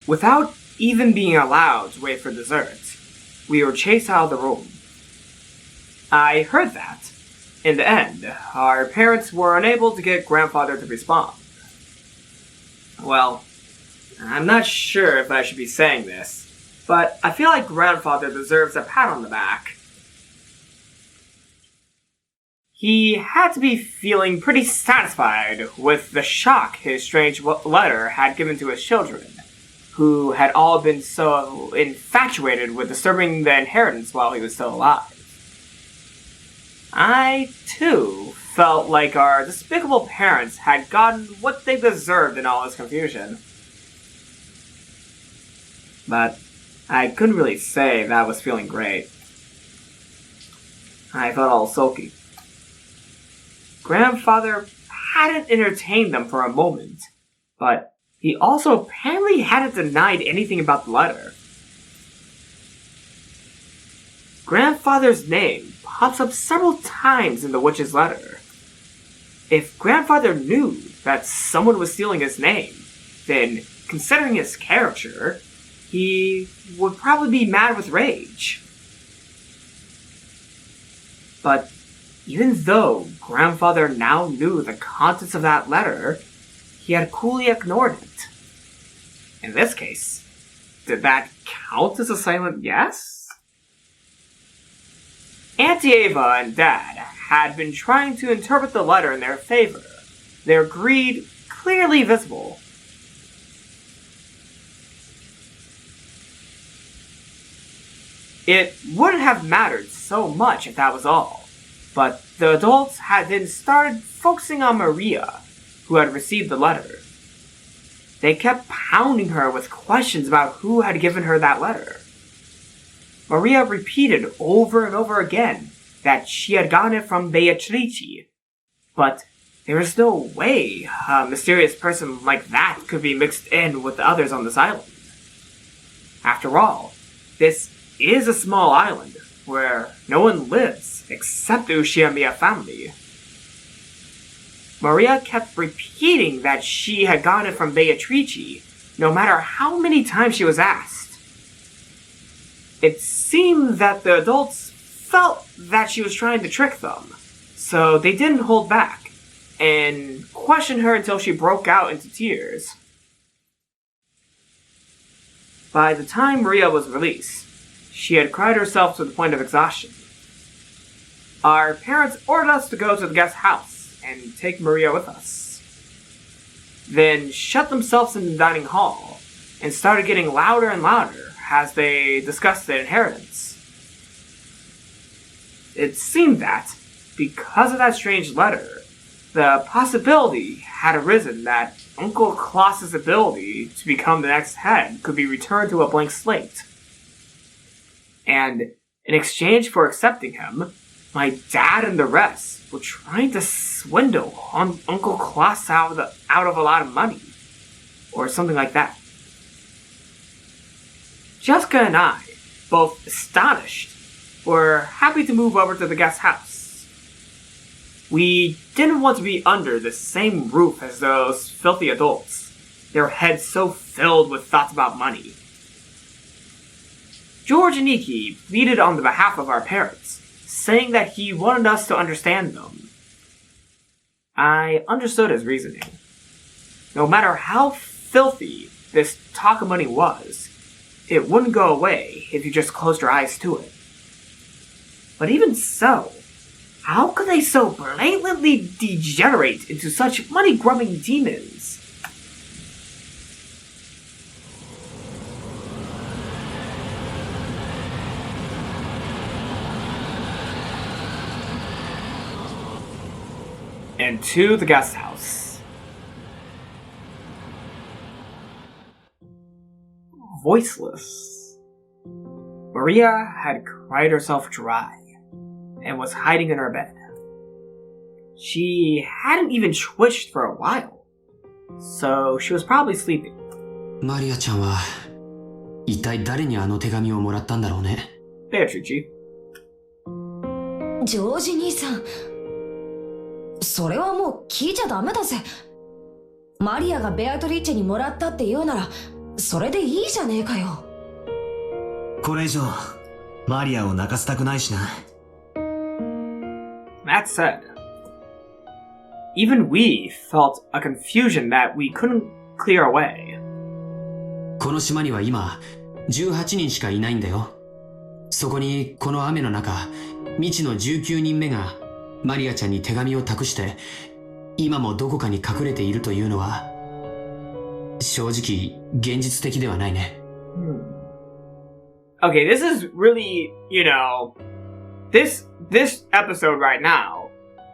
without even being allowed to wait for dessert, we were chased out of the room. I heard that, in the end, our parents were unable to get grandfather to respond. Well, I'm not sure if I should be saying this, but I feel like grandfather deserves a pat on the back. He had to be feeling pretty satisfied with the shock his strange letter had given to his children, who had all been so infatuated with disturbing the inheritance while he was still alive. I, too, felt like our despicable parents had gotten what they deserved in all this confusion. But I couldn't really say that I was feeling great. I felt all sulky. Grandfather hadn't entertained them for a moment, but he also apparently hadn't denied anything about the letter. Grandfather's name pops up several times in the witch's letter. If grandfather knew that someone was stealing his name, then, considering his character, he would probably be mad with rage. But even though grandfather now knew the contents of that letter, he had coolly ignored it. In this case, did that count as a silent yes? Auntie Ava and Dad had been trying to interpret the letter in their favor, their greed clearly visible. It wouldn't have mattered so much if that was all, but the adults had then started focusing on Maria, who had received the letter. They kept pounding her with questions about who had given her that letter. Maria repeated over and over again that she had gotten it from Beatrice, but there was no way a mysterious person like that could be mixed in with the others on this island. After all, this is a small island where no one lives except the Ushiyamiya family. Maria kept repeating that she had gotten it from Beatrice, no matter how many times she was asked. It seemed that the adults felt that she was trying to trick them, so they didn't hold back, and questioned her until she broke out into tears. By the time Maria was released, she had cried herself to the point of exhaustion. Our parents ordered us to go to the guest house and take Maria with us. Then shut themselves in the dining hall and started getting louder and louder as they discussed the inheritance. It seemed that, because of that strange letter, the possibility had arisen that Uncle Klaus's ability to become the next head could be returned to a blank slate. And in exchange for accepting him, my dad and the rest were trying to swindle Uncle Klaus out of a lot of money, or something like that. Jessica and I, both astonished, were happy to move over to the guest house. We didn't want to be under the same roof as those filthy adults, their heads so filled with thoughts about money. George and Iki pleaded on the behalf of our parents, saying that he wanted us to understand them. I understood his reasoning. No matter how filthy this talk of money was, it wouldn't go away if you just closed your eyes to it. But even so, how could they so blatantly degenerate into such money-grubbing demons? And to the guest house. Voiceless. Maria had cried herself dry and was hiding in her bed. She hadn't even twitched for a while, so she was probably sleeping. Maria-chanは一体誰にあの手紙をもらったんだろうね。Beatrice. ジョージ兄さん、それはもう聞いちゃダメだぜ。マリアがベアトリーチェにもらったって言うなら、それでいいじゃねえかよ。これ以上マリアを泣かせたくないしな。 That said, even we felt a confusion that we couldn't clear away. この島には今18人しかいないんだよ。そこにこの雨の中、未知の19人目がマリアちゃんに手紙を託して今もどこかに隠れているというのは正直現実的ではないね。Okay, this is really, this episode right now,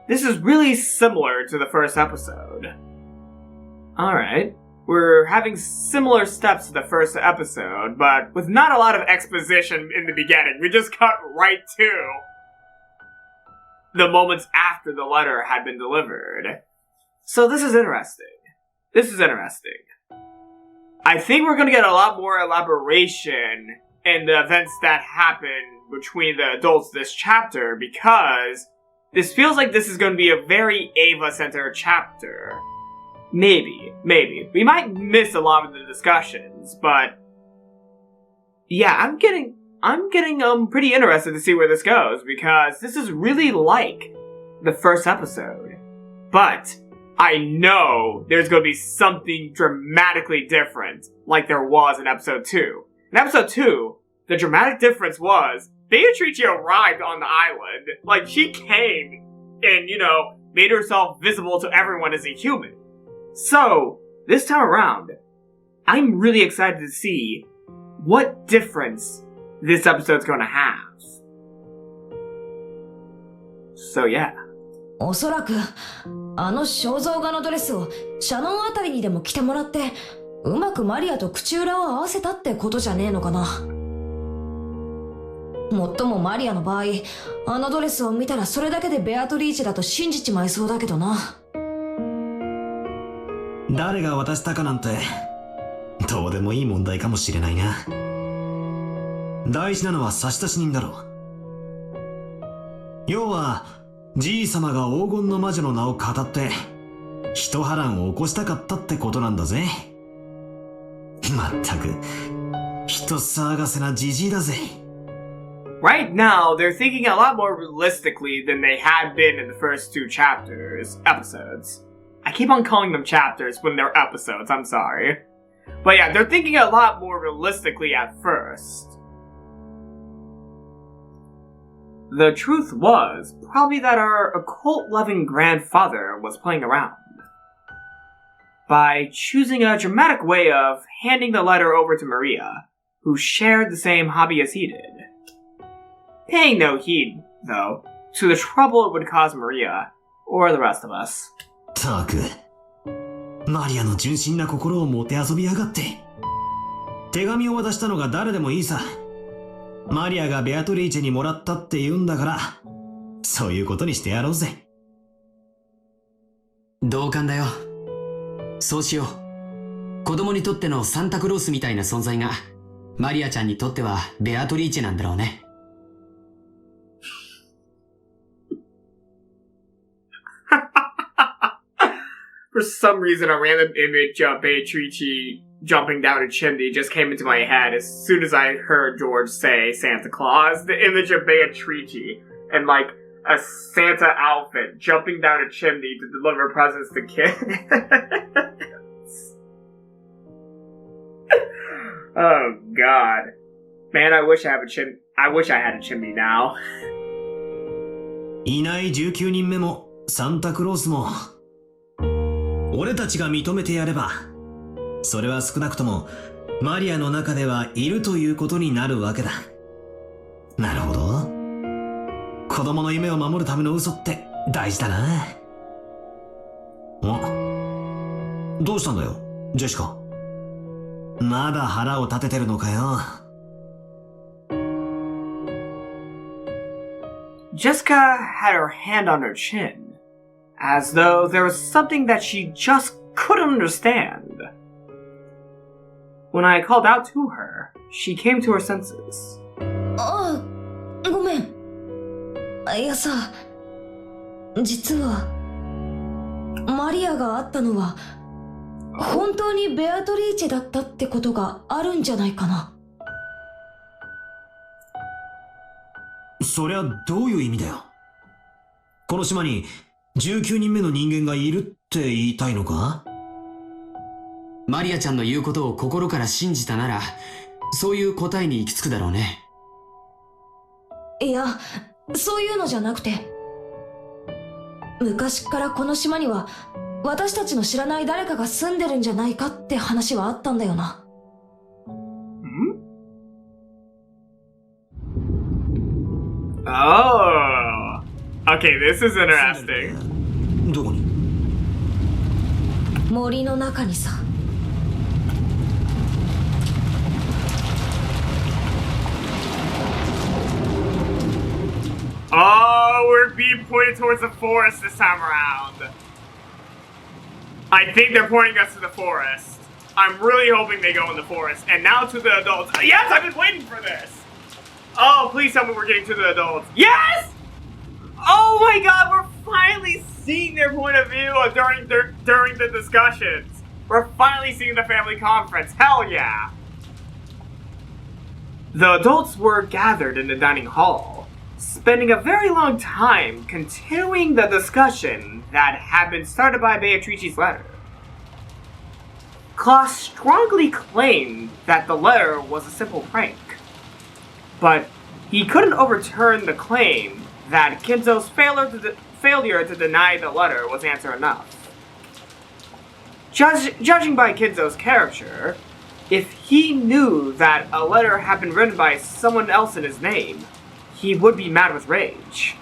this is really similar to the first episode. Alright, we're having similar steps to the first episode, but with not a lot of exposition in the beginning. We just cut right to the moments after the letter had been delivered. So this is interesting. I think we're gonna get a lot more elaboration in the events that happen between the adults this chapter, because this feels like this is going to be a very Ava-centered chapter. Maybe. We might miss a lot of the discussions, but yeah, I'm getting pretty interested to see where this goes, because this is really like the first episode. But I know there's going to be something dramatically different, like there was in episode 2. In episode 2, the dramatic difference was Beatrice arrived on the island. Like, she came and, made herself visible to everyone as a human. So, this time around, I'm really excited to see what difference this episode's gonna have. So, yeah. おそらく、あの肖像画のドレスをシャノンあたりにでも着てもらって、うまくマリアと口裏を合わせたってことじゃねえのかな。もっともマリアの場合、あのドレスを見たらそれだけでベアトリーチェだと信じちまいそうだけどな。誰が渡したかなんてどうでもいい問題かもしれないな。大事なのは差出人だろう。要はじいさまが黄金の魔女の名を語って一波乱を起こしたかったってことなんだぜ。まったく人騒がせなじじいだぜ。Right now, they're thinking a lot more realistically than they had been in the first 2 episodes. I keep on calling them chapters when they're episodes, I'm sorry. But yeah, they're thinking a lot more realistically at first. The truth was probably that our occult-loving grandfather was playing around. By choosing a dramatic way of handing the letter over to Maria, who shared the same hobby as he did. Paying no heed, though, to the trouble it would cause Maria, or the rest of us. たく、マリアの純真な心をもてあそびやがって。手紙を渡したのが誰でもいいさ。マリアがベアトリーチェにもらったって言うんだから、そういうことにしてやろうぜ。同感だよ。そうしよう。子供にとってのサンタクロースみたいな存在が、マリアちゃんにとってはベアトリーチェなんだろうね。For some reason, a random image of Beatrice jumping down a chimney just came into my head as soon as I heard George say Santa Claus. The image of Beatrice in, like, a Santa outfit jumping down a chimney to deliver presents to kids. Oh, God. Man, I wish I had a chimney now. いない19人目もサンタクロースも俺たちが認めてやれば、それは少なくともマリアの中ではいるということになるわけだ。なるほど。子供の夢を守るための嘘って大事だな。お、どうしたんだよ、ジェシカ。まだ腹を立ててるのかよ。Jessica had her hand on her chin, as though there was something that she just couldn't understand. When I called out to her, she came to her senses. ああ、ごめん。いやさ、実はマリアが会ったのは本当にベアトリーチェだったってことがあるんじゃないかな。そりゃどういう意味だよ。この島に19人目の人間がいるって言いたいのか？マリアちゃんの言うことを心から信じたなら、そういう答えに行き着くだろうね。いや、そういうのじゃなくて、昔からこの島には私たちの知らない誰かが住んでるんじゃないかって話はあったんだよな。Oh, okay, this is interesting. どこに？森の中にさ。Oh, we're being pointed towards the forest this time around. I think they're pointing us to the forest. I'm really hoping they go in the forest. And now to the adults. Yes, I've been waiting for this. Oh, please tell me we're getting to the adults. Yes! Oh my god, we're finally seeing their point of view during the discussions. We're finally seeing the family conference. Hell yeah. The adults were gathered in the dining hall, spending a very long time continuing the discussion that had been started by Beatrice's letter. Klaus strongly claimed that the letter was a simple prank, but he couldn't overturn the claim that Kinzo's failure to deny the letter was answer enough. Judging by Kinzo's character, if he knew that a letter had been written by someone else in his name, he would be mad with rage.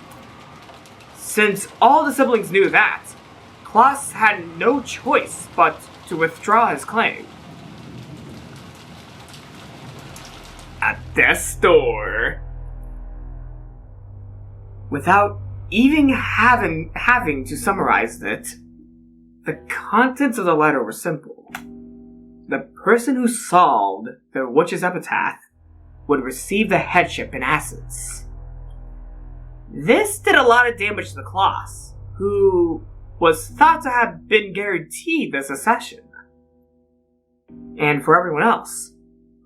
Since all the siblings knew that, Klaus had no choice but to withdraw his claim. At the store. Without even having to summarize it, the contents of the letter were simple. The person who solved the witch's epitaph would receive the headship in assets. This did a lot of damage to the Klaus, who was thought to have been guaranteed the succession. And for everyone else,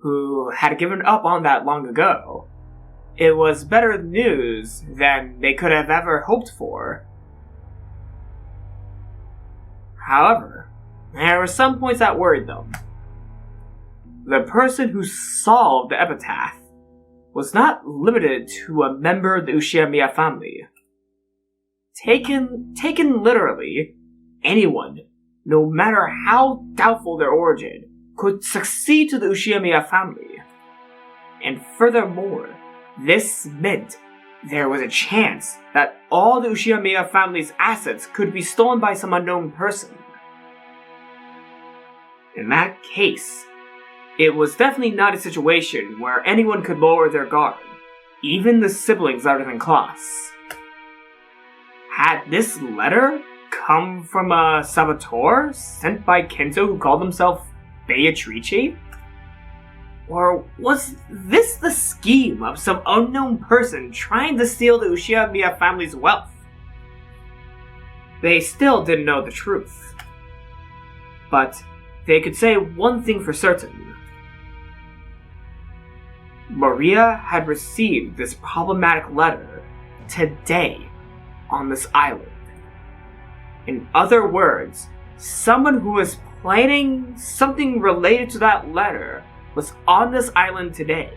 who had given up on that long ago, it was better news than they could have ever hoped for. However, there were some points that worried them. The person who solved the epitaph was not limited to a member of the Ushiyamiya family. Taken literally, anyone, no matter how doubtful their origin, could succeed to the Ushiyamiya family. And furthermore, this meant there was a chance that all the Ushiyamiya family's assets could be stolen by some unknown person. In that case, it was definitely not a situation where anyone could lower their guard, even the siblings other than Klaus. Had this letter come from a saboteur sent by Kinzo who called himself Beatrice? Or was this the scheme of some unknown person trying to steal the Ushiyamiya family's wealth? They still didn't know the truth. But they could say one thing for certain. Maria had received this problematic letter today on this island. In other words, someone who was planning something related to that letter was on this island today.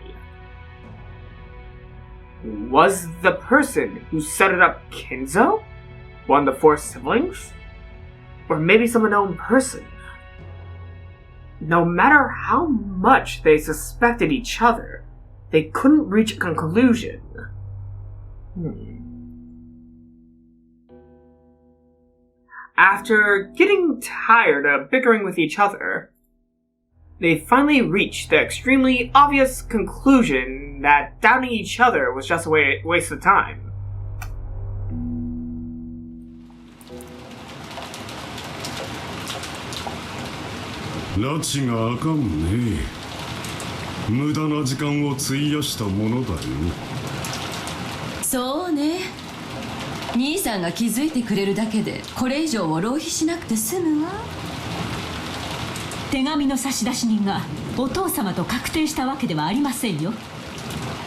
Was the person who set it up Kinzo? One of the four siblings? Or maybe some unknown person? No matter how much they suspected each other, they couldn't reach a conclusion. After getting tired of bickering with each other, they finally reached the extremely obvious conclusion that doubting each other was just a waste of time. 拉致があかんね。無駄な時間を費やしたものだよ。そうね。兄さんが気づいてくれるだけでこれ以上を浪費しなくて済むわ。手紙の差出人がお父様と確定したわけではありませんよ。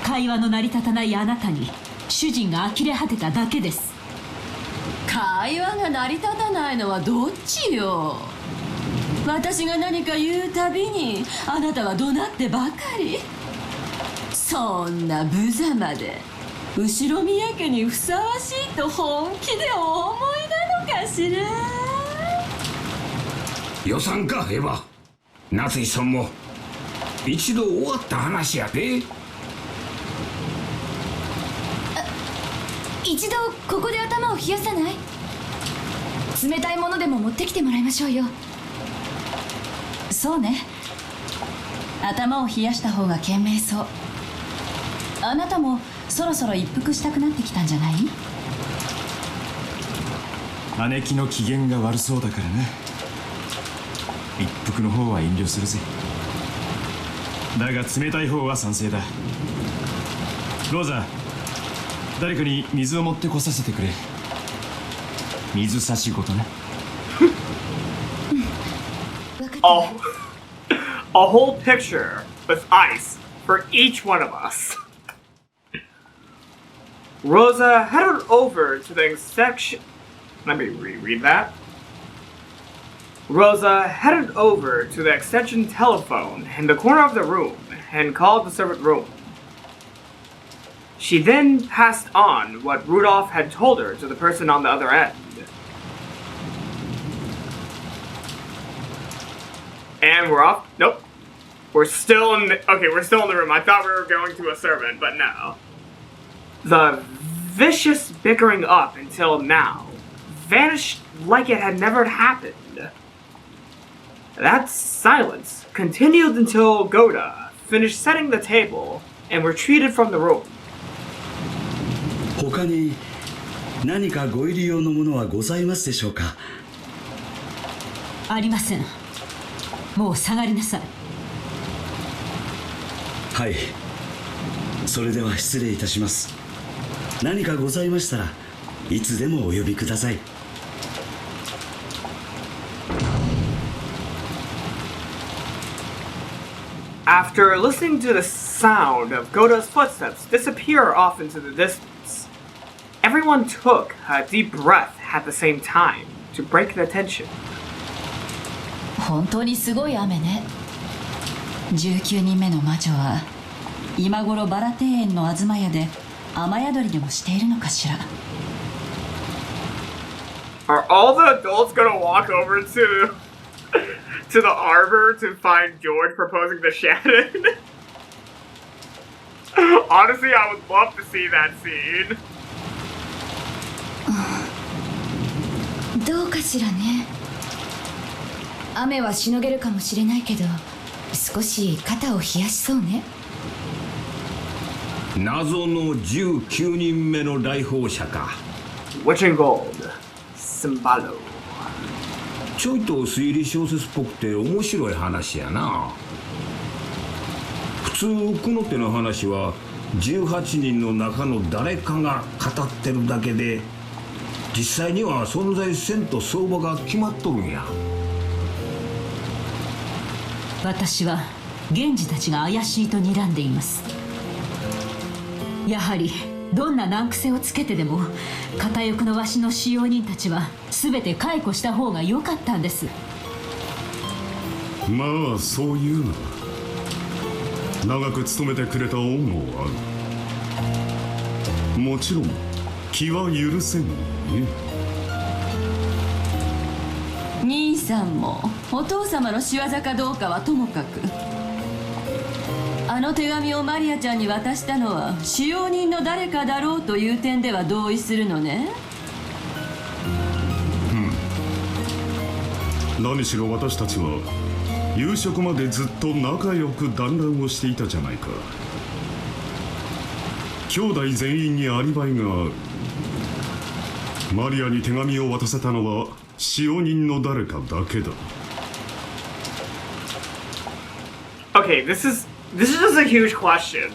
会話の成り立たないあなたに主人が呆れ果てただけです。会話が成り立たないのはどっちよ。私が何か言うたびにあなたは怒鳴ってばかり。そんな無様で後宮家にふさわしいと本気でお思いなのかしら。予算かエヴァ。夏井さんも一度終わった話やで。一度ここで頭を冷やさない？冷たいものでも持ってきてもらいましょうよ。そうね、頭を冷やした方が賢明そう。あなたもそろそろ一服したくなってきたんじゃない？姉貴の機嫌が悪そうだからね。一服の方は遠慮するぜ。だが冷たい方は賛成だ。ローザ、誰かに水を持ってこさせてくれ。水差しごとね。A whole picture with ice for each one of us. Rosa headed over to the section. Let me reread that. Rosa headed over to the extension telephone in the corner of the room and called the servant room. She then passed on what Rudolph had told her to the person on the other end. And we're off. Nope. We're still in the, okay, we're still in the room. I thought we were going to a servant, but no. The vicious bickering up until now vanished like it had never happened. That silence continued until Goda finished setting the table and retreated from the room. 他に何かご入り用のものはございますでしょうか？ありません。もう下がりなさい。はい。それでは失礼いたします。何かございましたらいつでもお呼びください。After listening to the sound of Goda's footsteps disappear off into the distance, everyone took a deep breath at the same time to break the tension. 本当にすごい雨ね。19人目の魔女は今頃バラ庭園の東屋で雨宿りでもしているのかしら。Are all the adults gonna walk over to the arbor to find George proposing to Shannon? Honestly, I would love to see that scene. どうかしらね。雨はしのげるかもしれないけど、少し肩を冷やしそうね。謎の19人目の来訪者か。Witch in Gold, Symbalo. ちょいと推理小説っぽくて面白い話やな。普通この手の話は18人の中の誰かが語ってるだけで、実際には存在せんと相場が決まっとるんや。私は源氏たちが怪しいと睨んでいます。やはりどんな難癖をつけてでも片翼のわしの使用人たちは全て解雇した方が良かったんです。まあそういうのは長く勤めてくれた恩もある。もちろん気は許せんね。兄さんもお父様の仕業かどうかはともかく、あの手紙をマリアちゃんに渡したのは使用人の誰かだろうという点では同意するのね。何しろ私たちは夕食までずっと仲良く団らんをしていたじゃないか。兄弟全員にアリバイがある。マリアに手紙を渡せたのは使用人の誰かだけだ。Okay, this is just a huge question.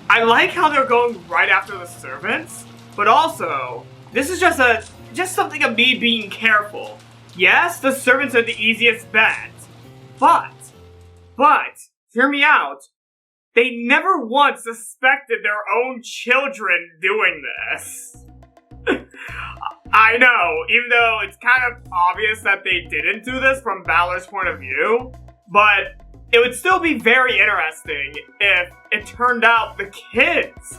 I like how they're going right after the servants, but also this is just something of me being careful. Yes, the servants are the easiest bet. But, hear me out. They never once suspected their own children doing this. I know, even though it's kind of obvious that they didn't do this from Balor's point of view, but it would still be very interesting if it turned out the kids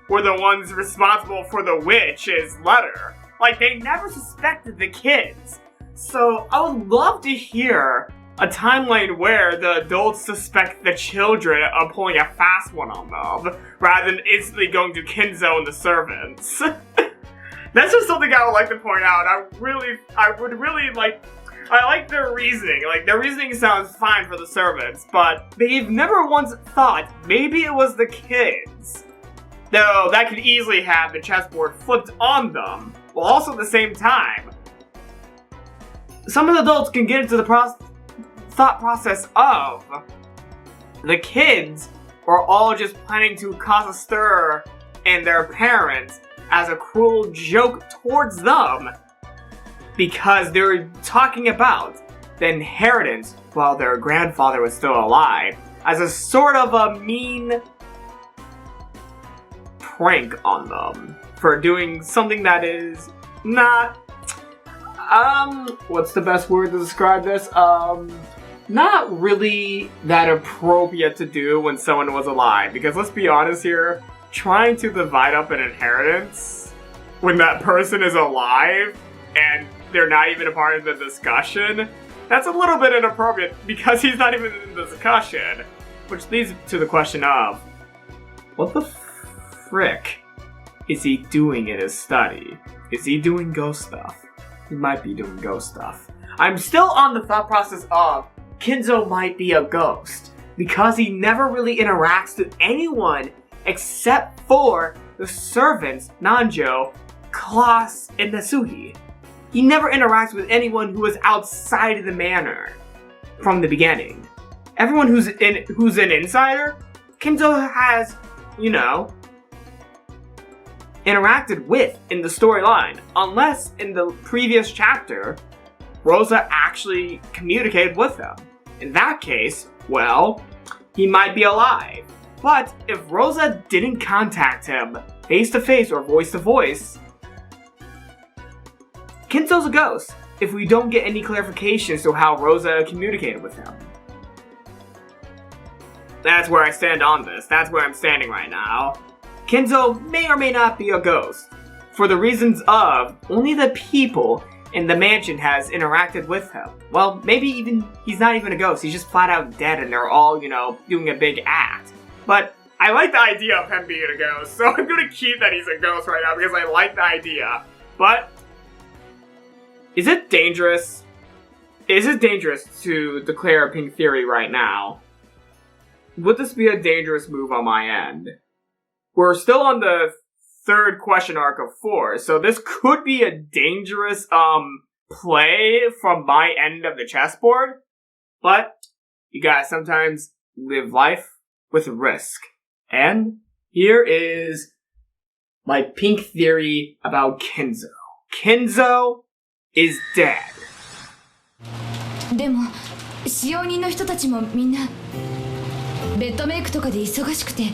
were the ones responsible for the witch's letter. Like, they never suspected the kids. So, I would love to hear a timeline where the adults suspect the children of pulling a fast one on them, rather than instantly going to Kinzo and the servants. That's just something I would like to point out. I like their reasoning. Like, their reasoning sounds fine for the servants, but they've never once thought maybe it was the kids. Though, that could easily have the chessboard flipped on them, while also at the same time, some of the adults can get into the thought process of the kids are all just planning to cause a stir in their parents as a cruel joke towards them because they're talking about the inheritance while their grandfather was still alive as a sort of a mean prank on them for doing something that is not, what's the best word to describe this? Not really that appropriate to do when someone was alive, because let's be honest here, trying to divide up an inheritance when that person is alive and they're not even a part of the discussion, that's a little bit inappropriate because he's not even in the discussion. Which leads to the question of, what the frick is he doing in his study? Is he doing ghost stuff? He might be doing ghost stuff. I'm still on the thought process of Kinzo might be a ghost because he never really interacts with anyone except for the servants, Nanjo, Klaus, and Natsuhi. He never interacts with anyone who is outside of the manor from the beginning. Everyone who's an insider, Kinzo has, interacted with in the storyline, unless in the previous chapter, Rosa actually communicated with him. In that case, well, he might be alive. But if Rosa didn't contact him face to face or voice to voice, Kinzo's a ghost if we don't get any clarifications to how Rosa communicated with him. That's where I stand on this. That's where I'm standing right now. Kinzo may or may not be a ghost, for the reasons of only the people in the mansion has interacted with him. Well, maybe even he's not even a ghost, he's just flat out dead and they're all, doing a big act. But I like the idea of him being a ghost, so I'm gonna keep that he's a ghost right now because I like the idea. But is it dangerous? Is it dangerous to declare a pink theory right now? Would this be a dangerous move on my end? We're still on the third question arc of 4, so this could be a dangerous, play from my end of the chessboard. But you guys sometimes live life with risk. And here is my pink theory about Kinzo. Kinzo is dead. でも使用人の人たちもみんなベッドメイクとかで忙しくて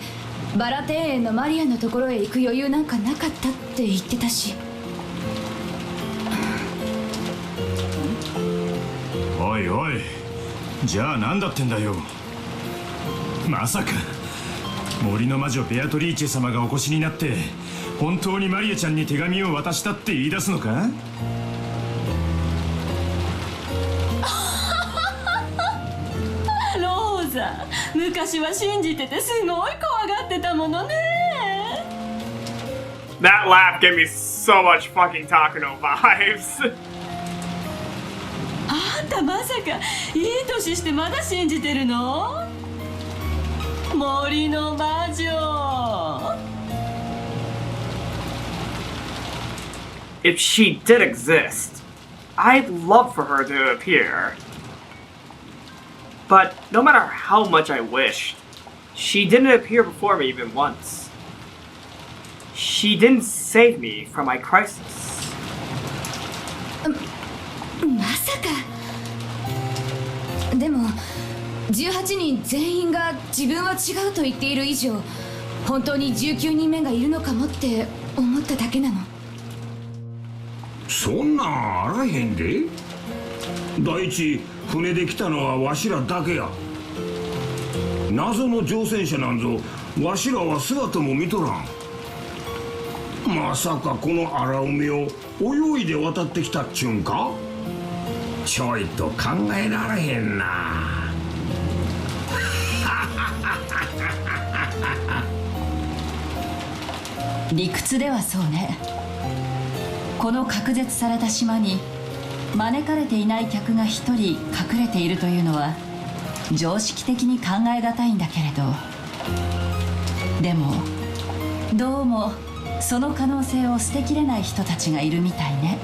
バラ庭園のマリアのところへ行く余裕なんかなかったって言ってたし。おいおい、じゃあ何だってんだよ。まさか森の魔女ベアトリーチェ様がお越しになって本当にマリアちゃんに手紙を渡したって言い出すのか？ローザ、昔は信じててすごい怖がってたものね。That laugh gave me so much fucking Takano vibes. あんたまさかいい年してまだ信じてるの？森の魔女。If she did exist, I'd love for her to appear. But no matter how much I wished, she didn't appear before me even once. She didn't save me from my crisis. まさか。でも18人全員が自分は違うと言っている以上、本当に19人目がいるのかもって思っただけなの。そんなんあらへんで。第一、船で来たのはわしらだけや。謎の乗船者なんぞわしらは姿も見とらん。まさかこの荒海を泳いで渡ってきたっちゅうんか。ちょいと考えられへんな。理屈ではそうね。この隔絶された島に招かれていない客が一人隠れているというのは常識的に考えがたいんだけれど、でもどうもその可能性を捨てきれない人たちがいるみたいね。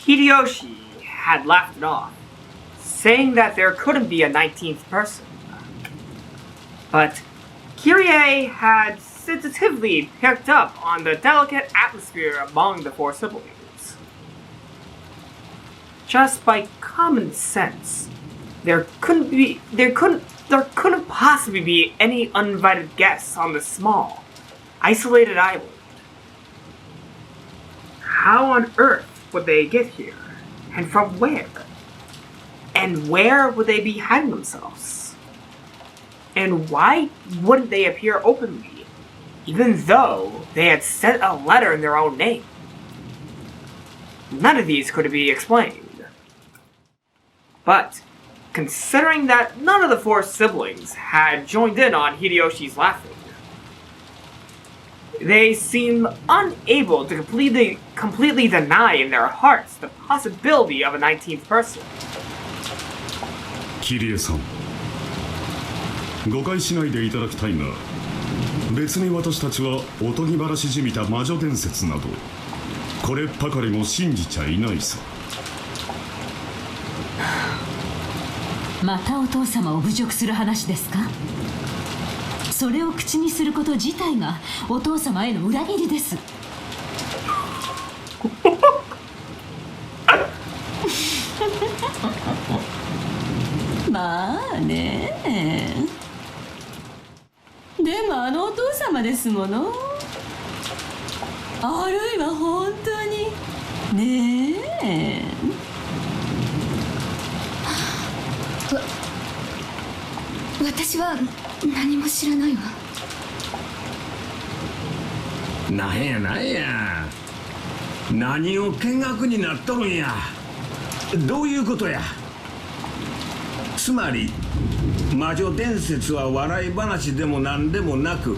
Hideyoshi had laughed it off, saying that there couldn't be a 19th person. But Kyrie had sensitively picked up on the delicate atmosphere among the four siblings. Just by common sense, there couldn't possibly be any uninvited guests on this small, isolated island. How on earth would they get here? And from where? And where would they be hiding themselves? And why wouldn't they appear openly, even though they had sent a letter in their own name? None of these could be explained. But, considering that none of the four siblings had joined in on Hideyoshi's laughing, they seemed unable to completely deny in their hearts the possibility of a 19th person. キリエさん、誤解しないでいただきたいが、別に私たちはおとぎ話じみた魔女伝説などこれっぱかりも信じちゃいないさ。またお父様を侮辱する話ですか。それを口にすること自体がお父様への裏切りです。まあね。でもあのお父様ですもの。あるいは本当にねえ。私は何も知らないわ。なんやなんや、何を見学になっとるんや。どういうことや。つまり魔女伝説は笑い話でも何でもなく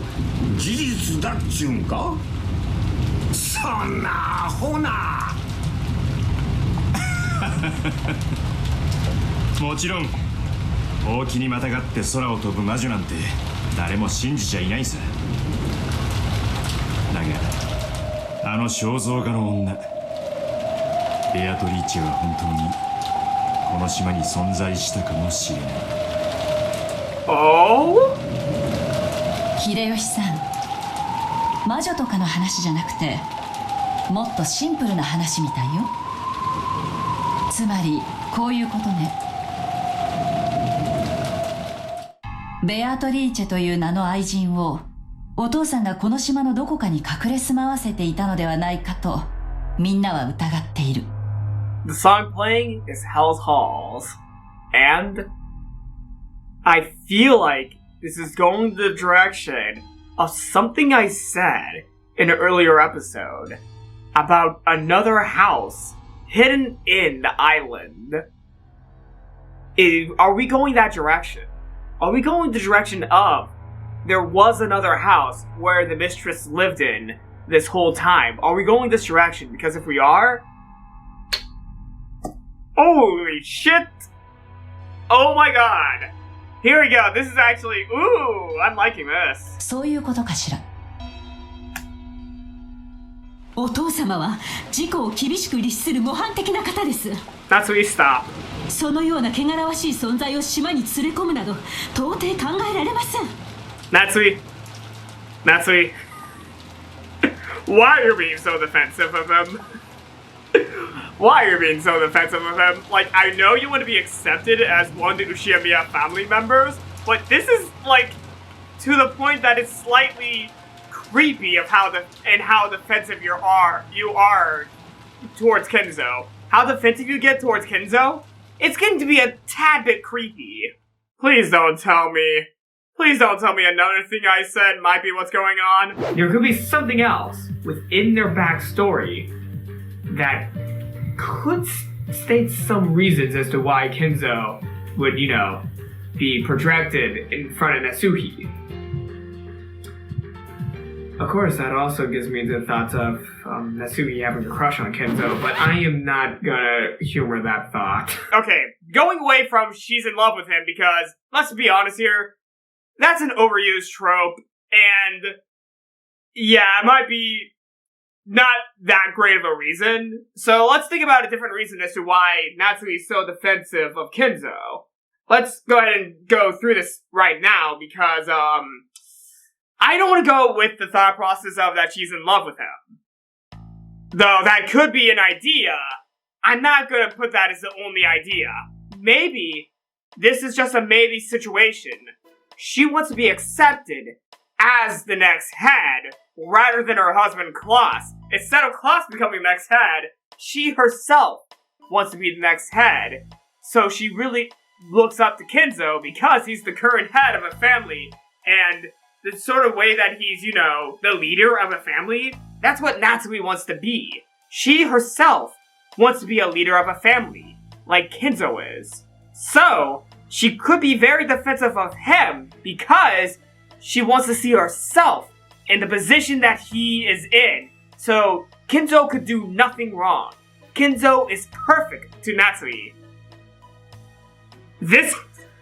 事実だっちゅうんか。そんなアホな。もちろんほうきにまたがって空を飛ぶ魔女なんて誰も信じちゃいないさ。だがあの肖像画の女ベアトリーチェは本当にこの島に存在したかもしれない。秀吉さん、魔女とかの話じゃなくてもっとシンプルな話みたいよ。つまりこういうことね。ベアトリーチェという名の愛人をお父さんがこの島のどこかに隠れ住まわせていたのではないかとみんなは疑っている。The song playing is Hell's Halls, and I feel like this is going the direction of something I said in an earlier episode about another house hidden in the island. Are we going that direction? Are we going the direction of there was another house where the mistress lived in this whole time? Are we going this direction? Because if we are, holy shit! Oh my god! Here we go. This is actually, ooh, I'm liking this. そういうことかしら。お父様は自己を厳しく律する模範的な方です。Natsuhi, stop. そのような汚らわしい存在を島に連れ込むなど到底考えられません。Natsuhi, Natsuhi, why are you being so defensive of him? Why are you being so defensive of him? Like, I know you want to be accepted as one of the Ushiyamiya family members, but this is, like, to the point that it's slightly creepy of how defensive you are towards Kinzo. How defensive you get towards Kinzo? It's getting to be a tad bit creepy. Please don't tell me. Please don't tell me another thing I said might be what's going on. There could be something else within their backstory that could state some reasons as to why Kinzo would, be projected in front of Natsuhi. Of course, that also gives me the thoughts of Natsuhi having a crush on Kinzo, but I am not gonna humor that thought. Okay, going away from she's in love with him because, let's be honest here, that's an overused trope, and yeah, it might be not that great of a reason. So let's think about a different reason as to why Natsuhi is so defensive of Kinzo. Let's go ahead and go through this right now because, I don't want to go with the thought process of that she's in love with him. Though that could be an idea, I'm not going to put that as the only idea. Maybe this is just a maybe situation. She wants to be accepted as the next head, rather than her husband Klaus. Instead of Klaus becoming the next head, she herself wants to be the next head. So she really looks up to Kinzo because he's the current head of a family, and the sort of way that he's, the leader of a family, that's what Natsuhi wants to be. She herself wants to be a leader of a family, like Kinzo is. So, she could be very defensive of him because she wants to see herself in the position that he is in. So, Kinzo could do nothing wrong. Kinzo is perfect to Natsuhi.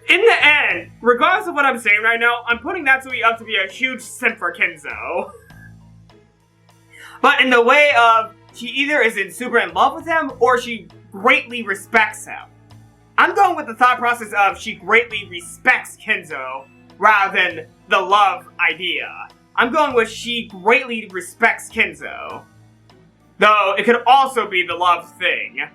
In the end, regardless of what I'm saying right now, I'm putting Natsuhi up to be a huge simp for Kinzo. But in the way of, she either is super in love with him, or she greatly respects him. I'm going with the thought process of she greatly respects Kinzo, rather than the love idea. I'm going with she greatly respects Kinzo. Though, it could also be the love thing.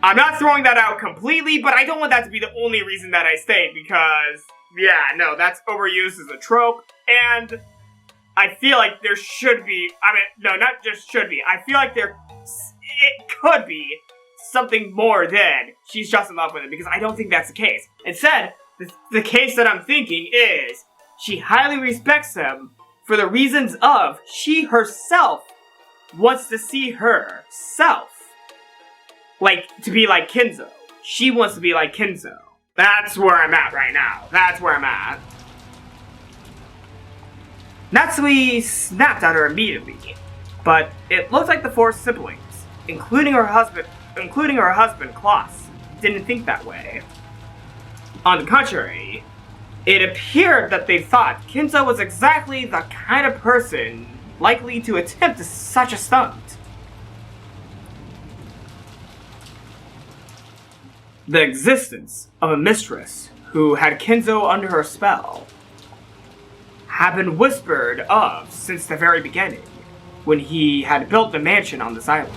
I'm not throwing that out completely, but I don't want that to be the only reason that I state, because, yeah, no, that's overused as a trope, and I feel like there should be, no, not just should be, I feel like it could be something more than she's just in love with him, because I don't think that's the case. Instead, the case that I'm thinking is, she highly respects him for the reasons of she herself wants to see herself to be like Kinzo. She wants to be like Kinzo. That's where I'm at right now. That's where I'm at. Natsuhi snapped at her immediately, but it looks like the four siblings, including her husband Klaus, didn't think that way. On the contrary, it appeared that they thought Kinzo was exactly the kind of person likely to attempt such a stunt. The existence of a mistress who had Kinzo under her spell had been whispered of since the very beginning, when he had built the mansion on this island.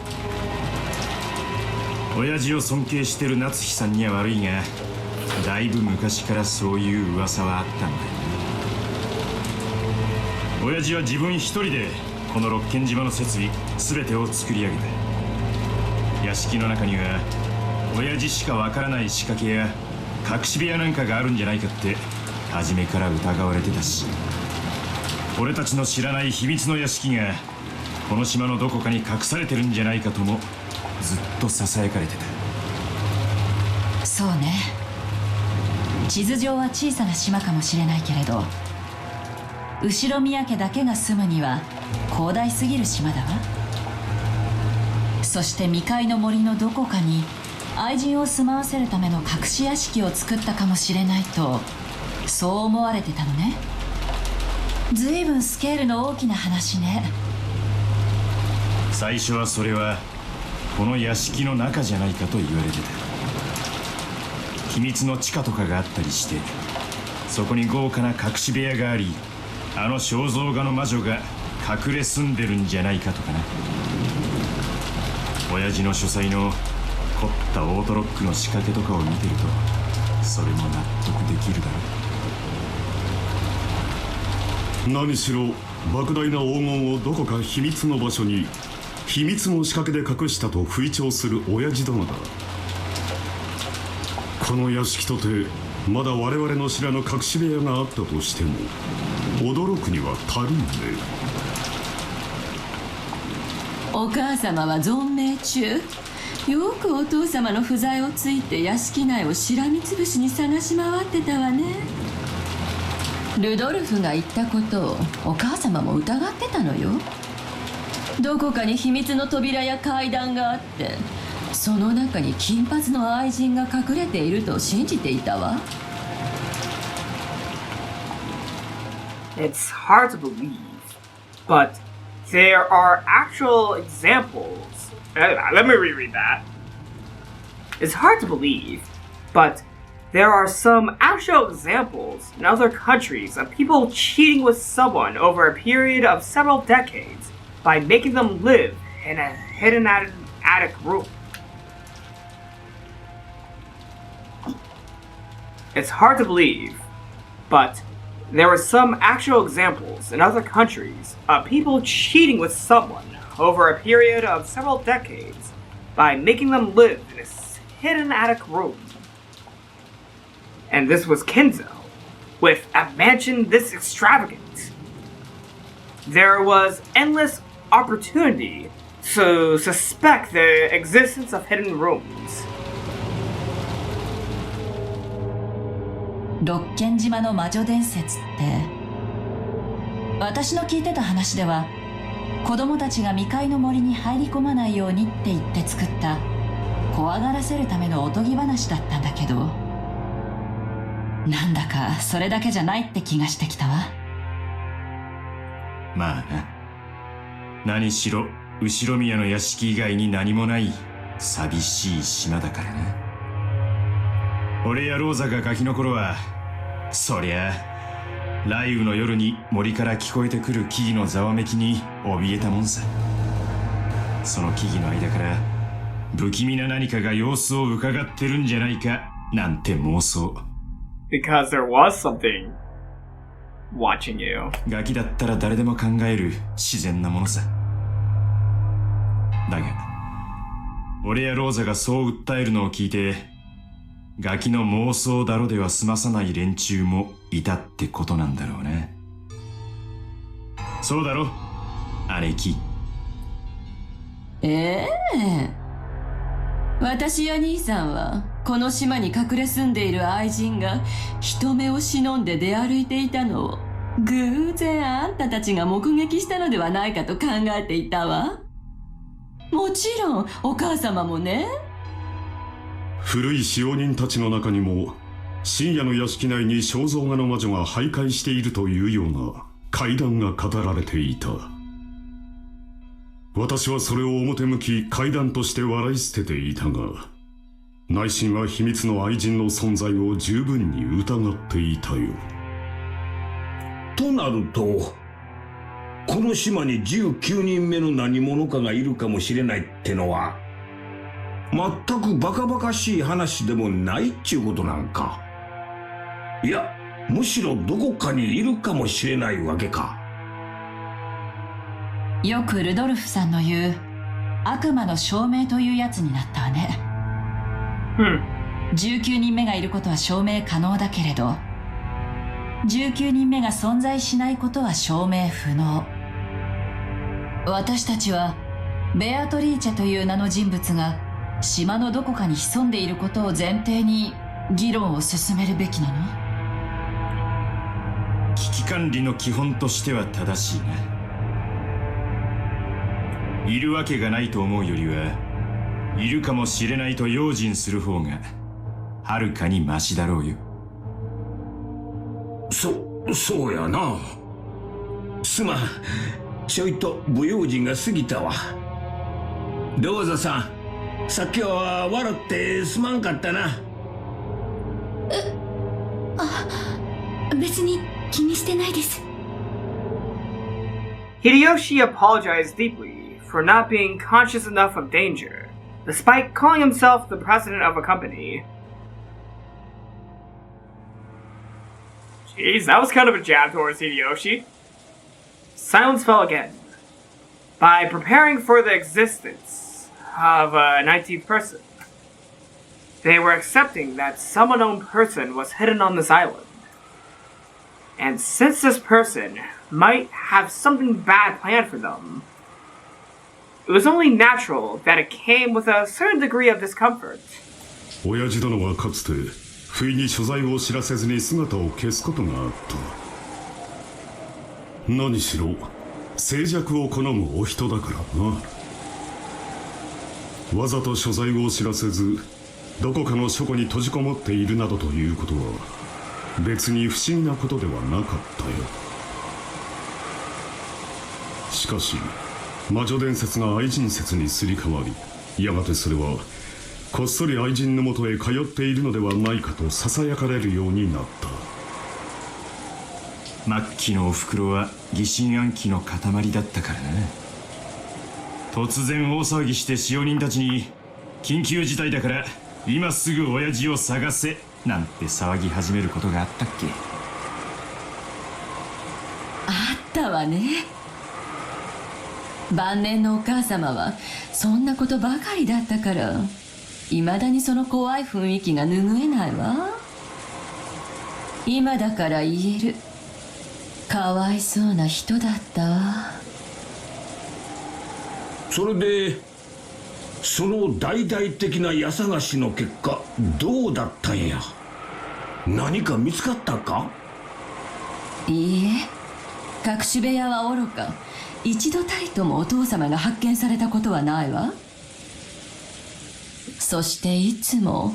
親父を尊敬してる夏日さんには悪いが、だいぶ昔からそういう噂はあったんだ。親父は自分一人でこの六軒島の設備全てを作り上げた。屋敷の中には親父しかわからない仕掛けや隠し部屋なんかがあるんじゃないかって初めから疑われてたし、俺たちの知らない秘密の屋敷がこの島のどこかに隠されてるんじゃないかともずっとささやかれてた。そうね、地図上は小さな島かもしれないけれど、後ろ宮家だけが住むには広大すぎる島だわ。そして未開の森のどこかに愛人を住まわせるための隠し屋敷を作ったかもしれないと、そう思われてたのね。ずいぶんスケールの大きな話ね。最初はそれはこの屋敷の中じゃないかと言われてた。秘密の地下とかがあったりして、そこに豪華な隠し部屋があり、あの肖像画の魔女が隠れ住んでるんじゃないかとかな。親父の書斎の凝ったオートロックの仕掛けとかを見てるとそれも納得できるだろう。何しろ莫大な黄金をどこか秘密の場所に秘密の仕掛けで隠したと吹聴する親父殿だ。この屋敷とてまだ我々の知らぬ隠し部屋があったとしても驚くには足りんね。お母様は存命中。よくお父様の不在をついて屋敷内をしらみつぶしに探し回ってたわね。ルドルフが言ったことをお母様も疑ってたのよ。どこかに秘密の扉や階段があってその中に金髪の愛人が隠れていると信じていたわ。It's hard to believe, but there are actual examples. Let me reread that. It's hard to believe, but there are some actual examples in other countries of people cheating with someone over a period of several decades by making them live in a hidden attic room. It's hard to believe, but there are some actual examples in other countries of people cheating with someone over a period of several decades by making them live in a hidden attic room. And this was Kinzo, with a mansion this extravagant. There was endless opportunity to suspect the existence of hidden rooms. 六軒島の魔女伝説って私の聞いてた話では子供たちが未開の森に入り込まないようにって言って作った怖がらせるためのおとぎ話だったんだけど、なんだかそれだけじゃないって気がしてきたわ。まあな。何しろ後宮の屋敷以外に何もない寂しい島だからな。俺やローザがガキの頃はそりゃ雷雨の夜に森から聞こえてくる木々のざわめきに怯えたもんさ。その木々の間から不気味な何かが様子を伺ってるんじゃないかなんて妄想。Because there was something watching you. ガキだったら誰でも考える自然なものさ。だが俺やローザがそう訴えるのを聞いてガキの妄想だろでは済まさない連中もいたってことなんだろうね。そうだろ姉貴。私や兄さんはこの島に隠れ住んでいる愛人が人目を忍んで出歩いていたのを偶然あんたたちが目撃したのではないかと考えていたわ。もちろんお母様もね。古い使用人たちの中にも深夜の屋敷内に肖像画の魔女が徘徊しているというような怪談が語られていた。私はそれを表向き怪談として笑い捨てていたが、内心は秘密の愛人の存在を十分に疑っていたよ。となるとこの島に19人目の何者かがいるかもしれないってのは全くバカバカしい話でもないっちゅうことなんか。いやむしろどこかにいるかもしれないわけか。よくルドルフさんの言う悪魔の証明というやつになったわね。19人目がいることは証明可能だけれど19人目が存在しないことは証明不能。私たちはベアトリーチェという名の人物が島のどこかに潜んでいることを前提に議論を進めるべきなの？危機管理の基本としては正しいな。いるわけがないと思うよりはいるかもしれないと用心する方がはるかにマシだろうよ。そうやな。すまんちょいと不用心が過ぎたわ。ローザさんさっきは笑ってすまんかったな。別に気にしてないです。Hideyoshi apologized deeply for not being conscious enough of danger, despite calling himself the president of a company. Jeez, that was kind of a jab towards Hideyoshi. Silence fell again. By preparing for the existence of a 19th person, they were accepting that some unknown person was hidden on this island. And since this person might have something bad planned for them, it was only natural that it came with a certain degree of discomfort. 親父殿はかつて不意に所在を知らせずに姿を消すことがあった。何しろ静寂を好むお人だからな。わざと所在を知らせずどこかの書庫に閉じこもっているなどということは別に不思議なことではなかったよ。しかし魔女伝説が愛人説にすり替わり、やがてそれはこっそり愛人のもとへ通っているのではないかと囁かれるようになった。末期のおふくろは疑心暗鬼の塊だったからな。突然大騒ぎして使用人たちに緊急事態だから今すぐ親父を探せなんて騒ぎ始めることがあったっけ。あったわね。晩年のお母様はそんなことばかりだったからいまだにその怖い雰囲気が拭えないわ。今だから言える。かわいそうな人だったわ。それでその大々的な家探しの結果どうだったんや。何か見つかったか。いいえ、隠し部屋はおろか一度たりともお父様が発見されたことはないわ。そしていつも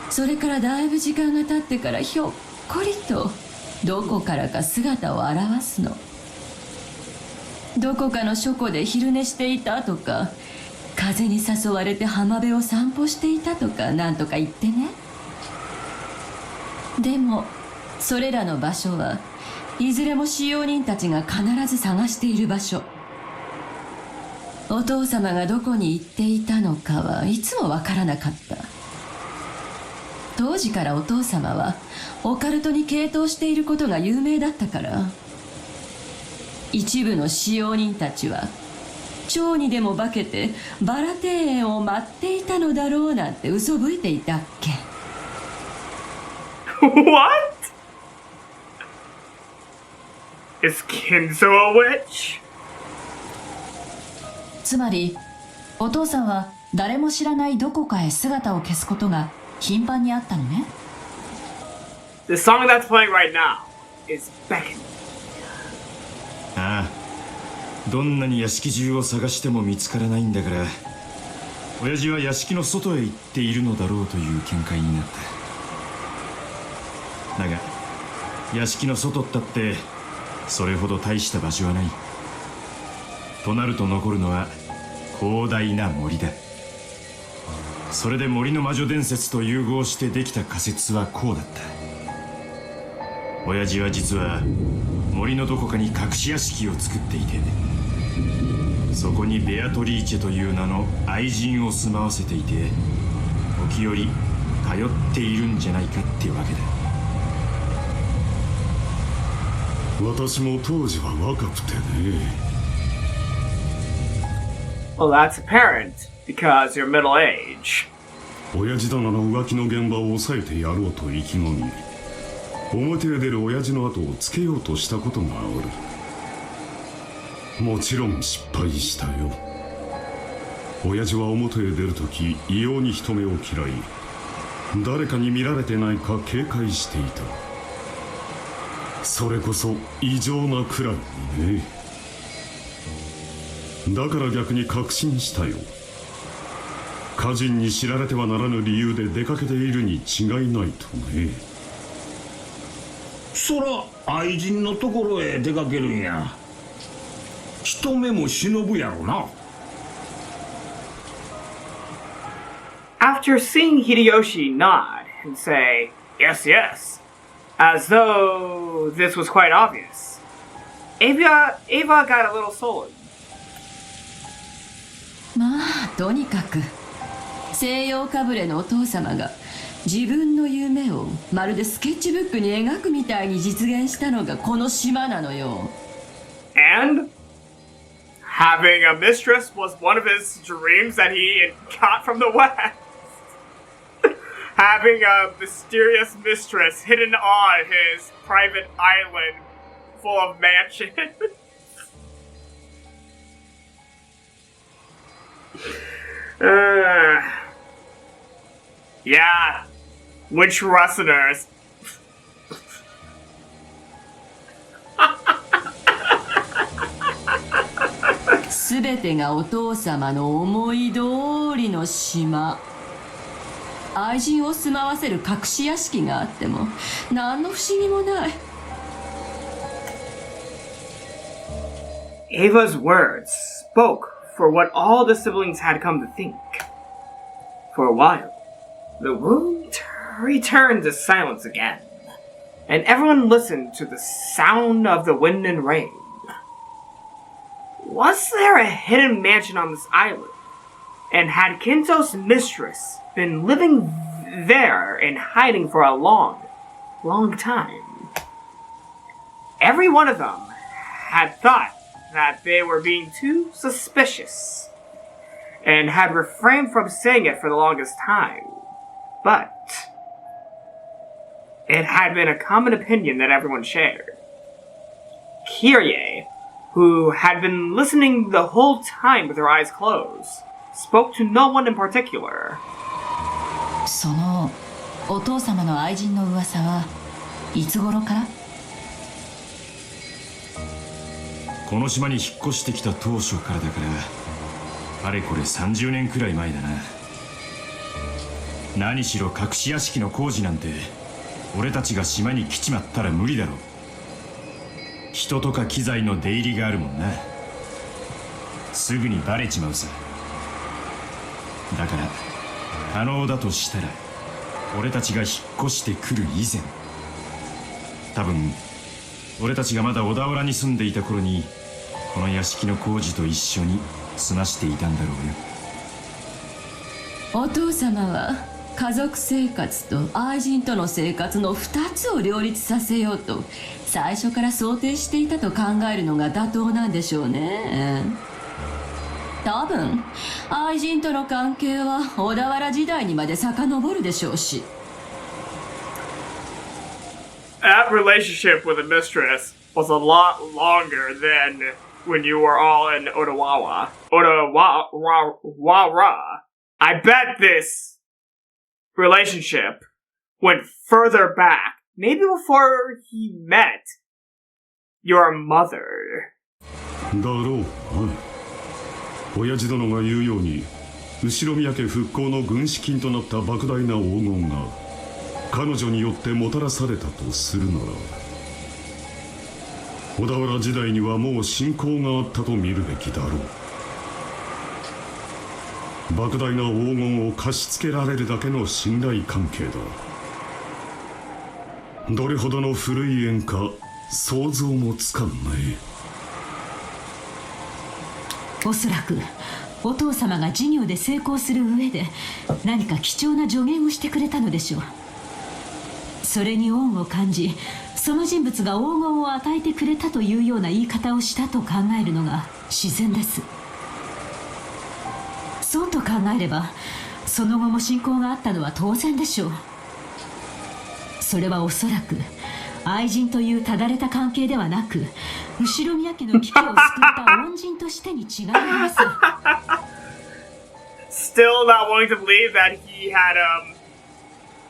それからだいぶ時間が経ってからひょっこりとどこからか姿を現すの。どこかの書庫で昼寝していたとか風に誘われて浜辺を散歩していたとかなんとか言ってね。でもそれらの場所はいずれも使用人たちが必ず探している場所。お父様がどこに行っていたのかはいつもわからなかった。当時からお父様はオカルトに傾倒していることが有名だったから一部の使用人たちは蝶にでも化けてバラ庭園を待っていたのだろうなんて嘘吹いていたっけ。What? Is Kinzo a witch? つまりお父さんは誰も知らないどこかへ姿を消すことが頻繁にあったのね。The song that's playing right now is Beckoning. ああ、どんなに屋敷中を探しても見つからないんだから親父は屋敷の外へ行っているのだろうという見解になった。だが屋敷の外ったってそれほど大した場所はない。となると残るのは広大な森だ。それで森の魔女伝説と融合してできた仮説はこうだった。親父は実は森のどこかに隠し屋敷を作っていてそこにベアトリーチェという名の愛人を住まわせていて時折通っているんじゃないかってわけだ。私も当時は若くてね。Well, that's apparent, because you're middle age. 親父殿の浮気の現場を抑えてやろうと意気込み表へ出る親父の後をつけようとしたことがある。もちろん失敗したよ。親父は表へ出るとき異様に人目を嫌い誰かに見られてないか警戒していた。それこそ異常なくらいにね。だから逆に確信したよ。家人に知られてはならぬ理由で出かけているに違いないとね。そら愛人のところへ出かけるんや。人目も忍ぶやろな。After seeing Hideyoshi nod and say, yes, yes, as though this was quite obvious, Ava got a little sullen. まあとにかく西洋かぶれのお父様が自分の夢をまるでスケッチブックに描くみたいに実現したのがこの島なのよ。 And having a mistress was one of his dreams that he got from the West. Having a mysterious mistress hidden on his private island full of mansions. Yeah, witch wrestlers. すべてがお父様の思い通りの島。愛人を住まわせる隠し屋敷があっても何の不思議もない。Ava's words spoke for what all the siblings had come to think. For a while, the room returned to silence again, and everyone listened to the sound of the wind and rain. Was there a hidden mansion on this island? And had Kinzo's mistress been living there in hiding for a long, long time? Every one of them had thought that they were being too suspicious, and had refrained from saying it for the longest time. But it had been a common opinion that everyone shared. Kyrie, who had been listening the whole time with her eyes closed, spoke to no one in particular. そのお父様の愛人の噂はいつ頃から？この島に引っ越してきた当初からだからかれこれ30年くらい前だな。何しろ隠し屋敷の工事なんて俺たちが島に来ちまったら無理だろう。人とか機材の出入りがあるもんな。すぐにバレちまうさ。だから可能だとしたら俺たちが引っ越してくる以前、多分俺たちがまだ小田原に住んでいた頃にこの屋敷の工事と一緒に済ましていたんだろうよ。お父様は家族生活と愛人との生活の2つを両立させようと最初から想定していたと考えるのが妥当なんでしょうね。多分愛人との関係は小田原時代にまで遡るでしょうし。That relationship with a mistress was a lot longer than when you were all in Odawa. I bet this relationship went further back, maybe before he met your mother. だろう。親父殿が言うように後宮家復興の軍資金となった莫大な黄金が彼女によってもたらされたとするなら、小田原時代にはもう信仰があったと見るべきだろう。莫大な黄金を貸し付けられるだけの信頼関係だ。どれほどの古い縁か想像もつかんね。おそらくお父様が事業で成功する上で何か貴重な助言をしてくれたのでしょう。それに恩を感じ、その人物が黄金を与えてくれたというような言い方をしたと考えるのが自然です。そうと考えればその後も信仰があったのは当然でしょう。それはおそらく愛人というただれた関係ではなく、後宮家の危機を救った恩人としてに違います。Still not wanting to believe that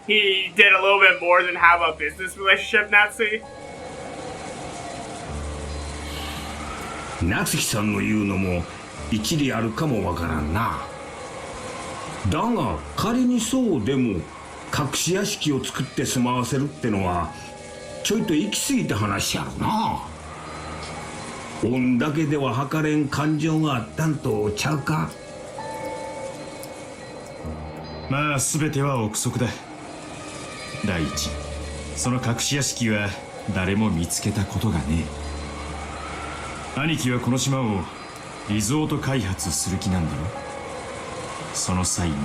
he did a little bit more than have a business relationship, Natsuhi. 夏希さんの言うのも一理あるかもわからんな。だが仮にそうでも隠し屋敷を作って住まわせるってのはちょいと行き過ぎた話やろな。恩だけでは計れん感情があったんとちゃうか。まあ全ては憶測だ。第一、その隠し屋敷は誰も見つけたことがね兄貴はこの島をリゾート開発する気なんだろ。その際に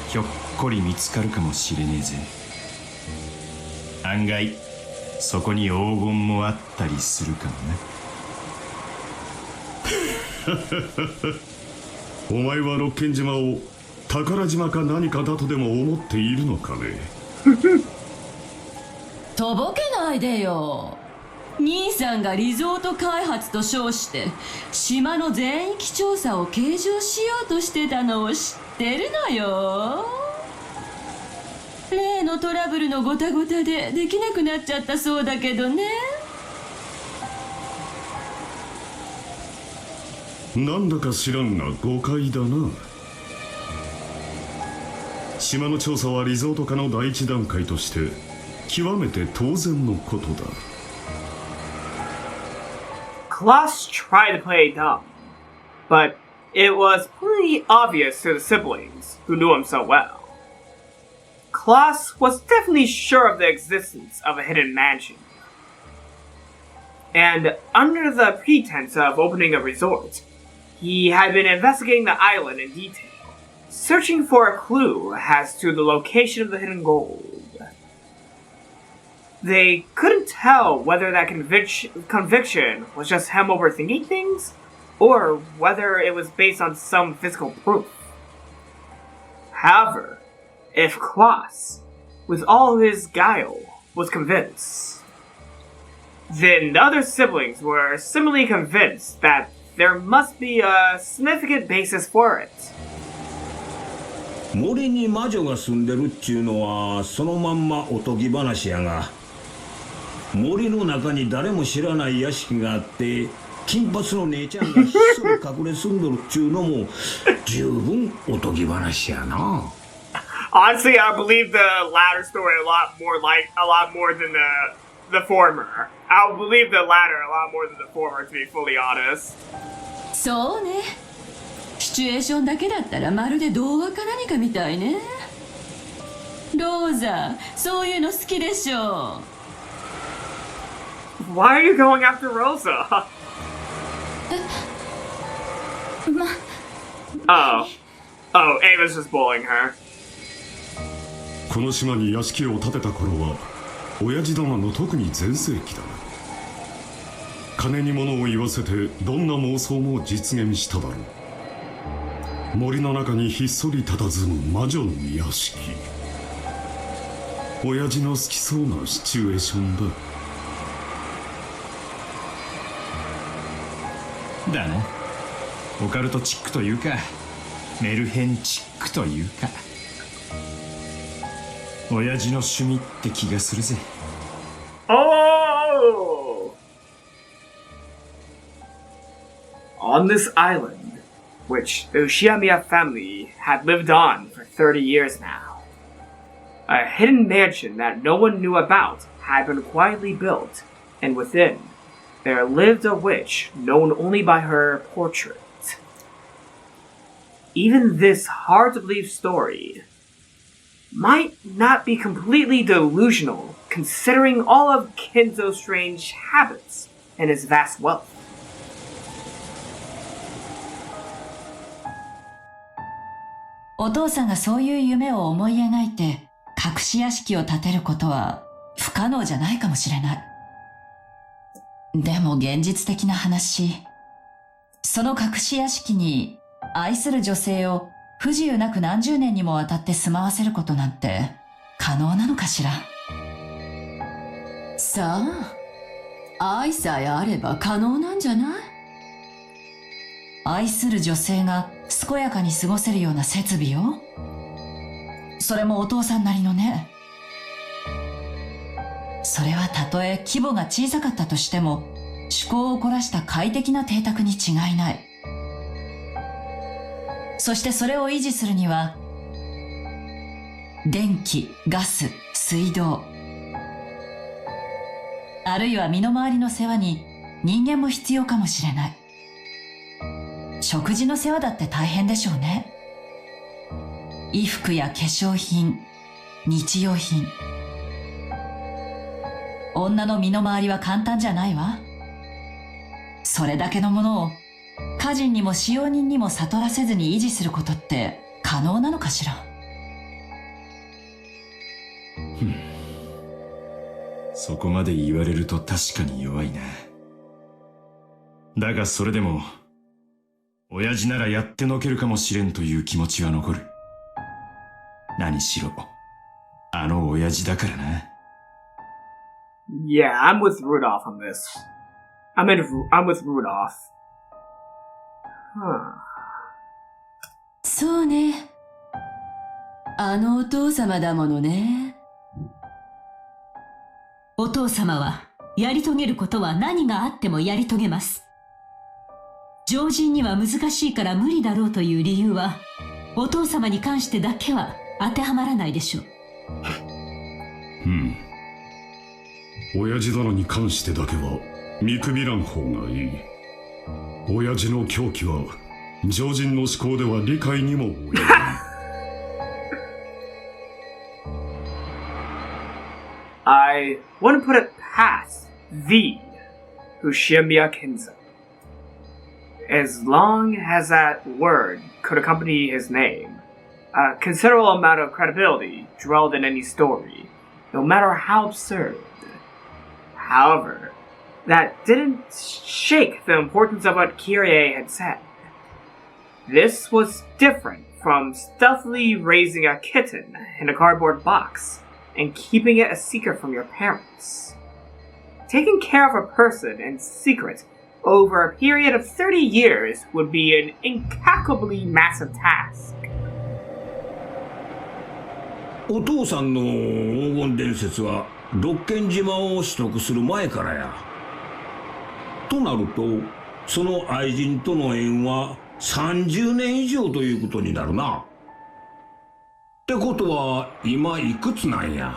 ひょっこり見つかるかもしれねえぜ。案外そこに黄金もあったりするかもな。お前は六軒島を宝島か何かだとでも思っているのかね。とぼけないでよ。兄さんがリゾート開発と称して島の全域調査を計上しようとしてたのを知ってるのよ。例のトラブルのごたごたでできなくなっちゃったそうだけどね。なんだか知らんが誤解だな。島の調査はリゾート化の第一段階として極めて当然のことだ。Klaus tried to play dumb, but it was pretty obvious to the siblings who knew him so well. Klaus was definitely sure of the existence of a hidden mansion. And under the pretense of opening a resort, he had been investigating the island in detail, searching for a clue as to the location of the hidden gold. They couldn't tell whether that conviction was just him overthinking things, or whether it was based on some physical proof. However, if Klaus, with all his guile, was convinced, then the other siblings were similarly convinced that there must be a significant basis for it. 森に魔女が住んでるっちゅうのはそのまんまおとぎ話やが、森の中に誰も知らない屋敷があって金髪の姉ちゃんがひっそり隠れ住んどるっちゅうのも十分おとぎ話やな。Honestly, I believe the latter story a lot more than the former. I'll believe the latter a lot more than the former, to be fully honest. そうね。シチュエーションだけだったらまるで童話か何かみたいね。ローザ、そういうの好きでしょ。Why are you going after Rosa? Oh, Ava's just bullying her. この島に屋敷を建てた頃は親父殿の特に全盛期だ。金に物を言わせてどんな妄想も実現しただろう。森の中にひっそり佇む魔女の屋敷。親父の好きそうなシチュエーションだ。だな。オカルトチックというかメルヘンチックというか親父の趣味って気がするぜ。Oh! On this island, which the Ushiyamiya family had lived on for 30 years now, a hidden mansion that no one knew about had been quietly built, and within, there lived a witch known only by her portrait. Even this hard-to-believe story might not be completely delusional, considering all of Kinzo's strange habits and his vast wealth. お父さんがそういう夢を思い描いて隠し屋敷を建てることは不可能じゃないかもしれない。でも現実的な話、その隠し屋敷に愛する女性を不自由なく何十年にもわたって住まわせることなんて可能なのかしら。さあ、愛さえあれば可能なんじゃない？愛する女性が健やかに過ごせるような設備よ。それもお父さんなりのね。それはたとえ規模が小さかったとしても趣向を凝らした快適な邸宅に違いない。そしてそれを維持するには電気、ガス、水道、あるいは身の回りの世話に人間も必要かもしれない。食事の世話だって大変でしょうね。衣服や化粧品、日用品。女の身の回りは簡単じゃないわ。それだけのものを家人にも使用人にも悟らせずに維持することって可能なのかしら。そこまで言われると確かに弱いな。だがそれでも親父ならやってのけるかもしれんという気持ちは残る。何しろあの親父だからな。Yeah, I'm with Rudolph on this. I'm with Rudolph. Huh. そうね。あのお父様だものね。お父様はやり遂げることは何があってもやり遂げます。常人には難しいから無理だろうという理由はお父様に関してだけは当てはまらないでしょう。親父殿に関してだけは見くびらん方がいい。親父の狂気は常人の思考では理解にも及ばない。I wouldn't put it past the Fushimiya Kinzo. As long as that word could accompany his name, a considerable amount of credibility dwelled in any story, no matter how absurd. However, that didn't shake the importance of what Kyrie had said. This was different from stealthily raising a kitten in a cardboard box and keeping it a secret from your parents. Taking care of a person in secret over a period of 30 years would be an incalculably massive task. お父さんの黄金伝説は六軒島を取得する前からや。となるとその愛人との縁は30年以上ということになるな。ってことは今いくつなんや。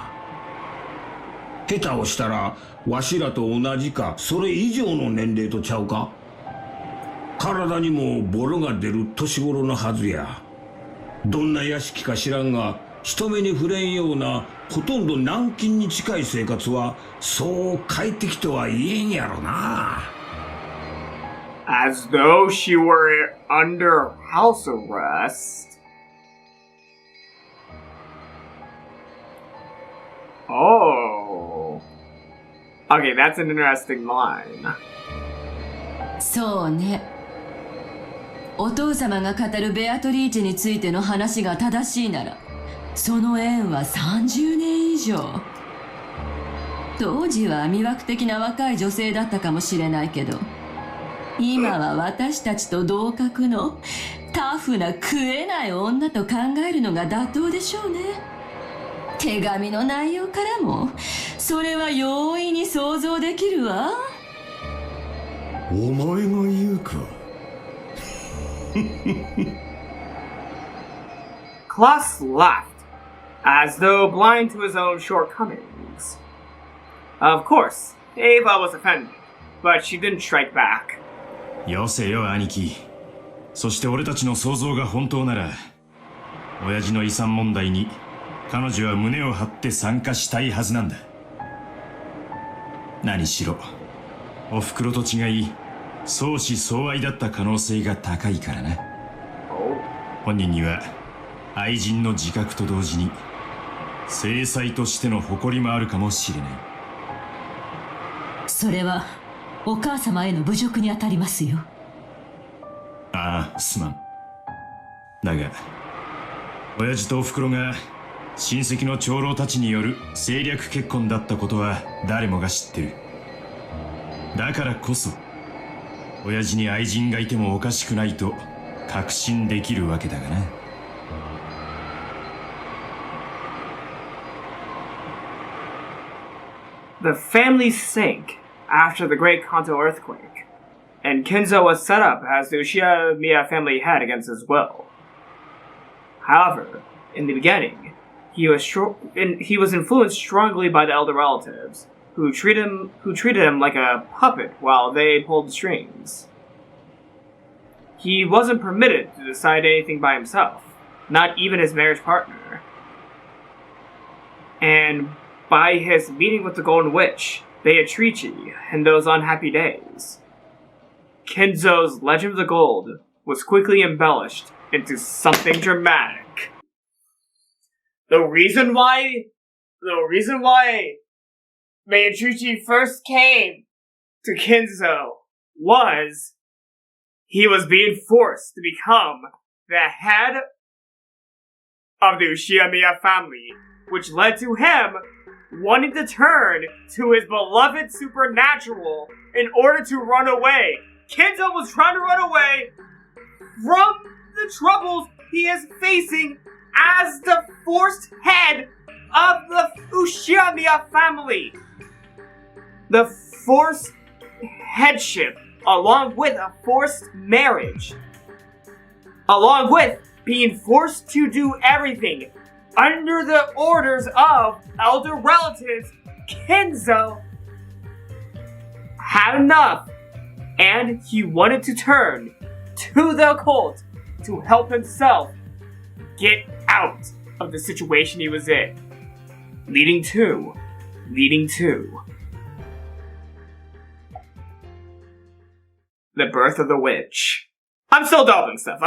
下手をしたらわしらと同じかそれ以上の年齢とちゃうか。体にもボロが出る年頃のはずや。どんな屋敷か知らんが人目に触れんようなほとんど軟禁に近い生活はそう快適とは言えんやろな。As though she were under house arrest. Oh. Okay, that's an interesting line. そうね。お父様が語るベアトリーチェについての話が正しいなら、その縁は30年以上。当時は魅惑的な若い女性だったかもしれないけど、今は私たちと同格のタフな食えない女と考えるのが妥当でしょうね。手紙の内容からもそれは容易に想像できるわ。お前が言うか。Klaus laughed, as though blind to his own shortcomings. Of course, Ava was offended, but she didn't strike back. よせよ兄貴。そして俺たちの想像が本当なら親父の遺産問題に彼女は胸を張って参加したいはずなんだ。何しろおふくろと違い相思相愛だった可能性が高いからな。本人には愛人の自覚と同時に正妻としての誇りもあるかもしれない。それはお母様への侮辱にあたりますよ。ああ、すまん。だが親父とおふくろが親戚の長老たちによる政略結婚だったことは誰もが知ってる。だからこそ親父に愛人がいてもおかしくないと確信できるわけだがな。The family sank after the Great Kanto earthquake, and Kinzo was set up as the Ushimiya family head against his will. However, in the beginning, he was influenced strongly by the elder relatives, who treated him like a puppet while they pulled the strings. He wasn't permitted to decide anything by himself, not even his marriage partner. And by his meeting with the Golden Witch, Beatrice, in those unhappy days, Kinzo's Legend of the Gold was quickly embellished into something dramatic. The reason why Beatrice first came to Kinzo was he was being forced to become the head of the Ushiyamiya family, which led to him wanting to turn to his beloved supernatural in order to run away. Kinzo was trying to run away from the troubles he is facing as the forced head of the Ushiyamiya family. The forced headship, along with a forced marriage, along with being forced to do everything under the orders of elder relatives, Kinzo had enough, and he wanted to turn to the occult to help himself get out of the situation he was in, leading to the birth of the witch. I'm still delving stuff,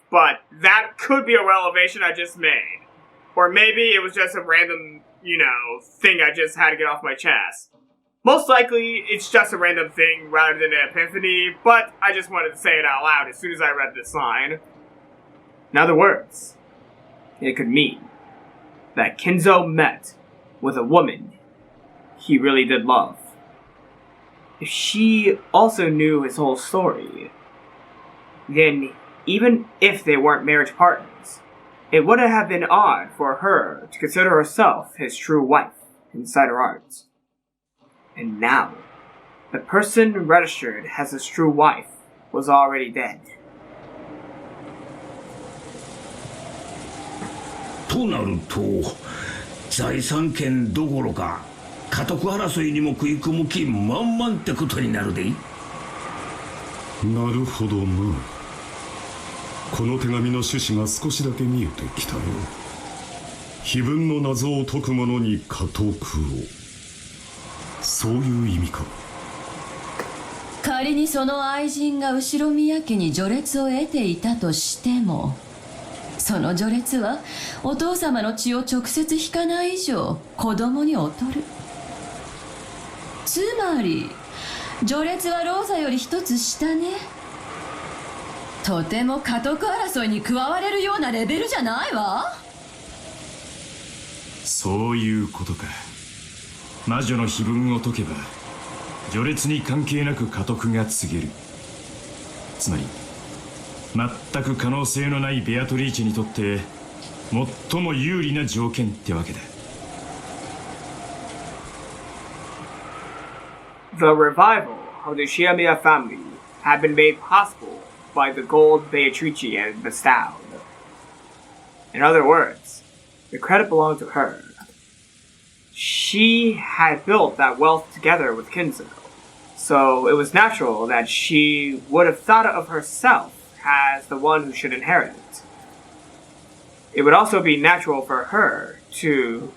but that could be a revelation I just made. Or maybe it was just a random, thing I just had to get off my chest. Most likely, it's just a random thing rather than an epiphany, but I just wanted to say it out loud as soon as I read this line. In other words, it could mean that Kinzo met with a woman he really did love. If she also knew his whole story, then even if they weren't marriage partners, it wouldn't have been odd for her to consider herself his true wife inside her heart. And now, the person registered as his true wife was already dead. となると、財産権どころか家督争いにも食い込む気満々ってことになるで。なるほどな。この手紙の趣旨が少しだけ見えてきたよ。碑文の謎を解く者に家督を。そういう意味か。仮にその愛人が後宮家に序列を得ていたとしても、その序列はお父様の血を直接引かない以上子供に劣る。つまり序列はローザより一つ下ね。とても家督争いに加われるようなレベルじゃないわ。そういうことか。魔女の碑文を解けば序列に関係なく家督が告げる。つまり全く可能性のないベアトリーチェにとって最も有利な条件ってわけだ。The revival of the Ushiyamiya family had been made possible by the gold Beatrice had bestowed. In other words, the credit belonged to her. She had built that wealth together with Kinzo, so it was natural that she would have thought of herself as the one who should inherit it. It would also be natural for her to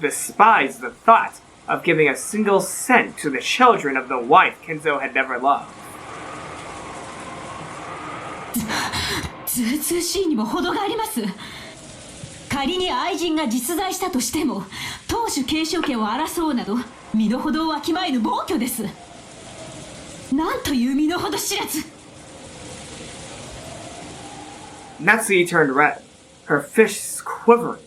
despise the thought of giving a single cent to the children of the wife Kinzo had never loved. ずうずうしいにも程があります。仮に愛人が実在したとしても当主継承権を争うなど身の程をわきまえぬ暴挙です。なんという身の程知らず。Natsuhi turned red, her fists quivering.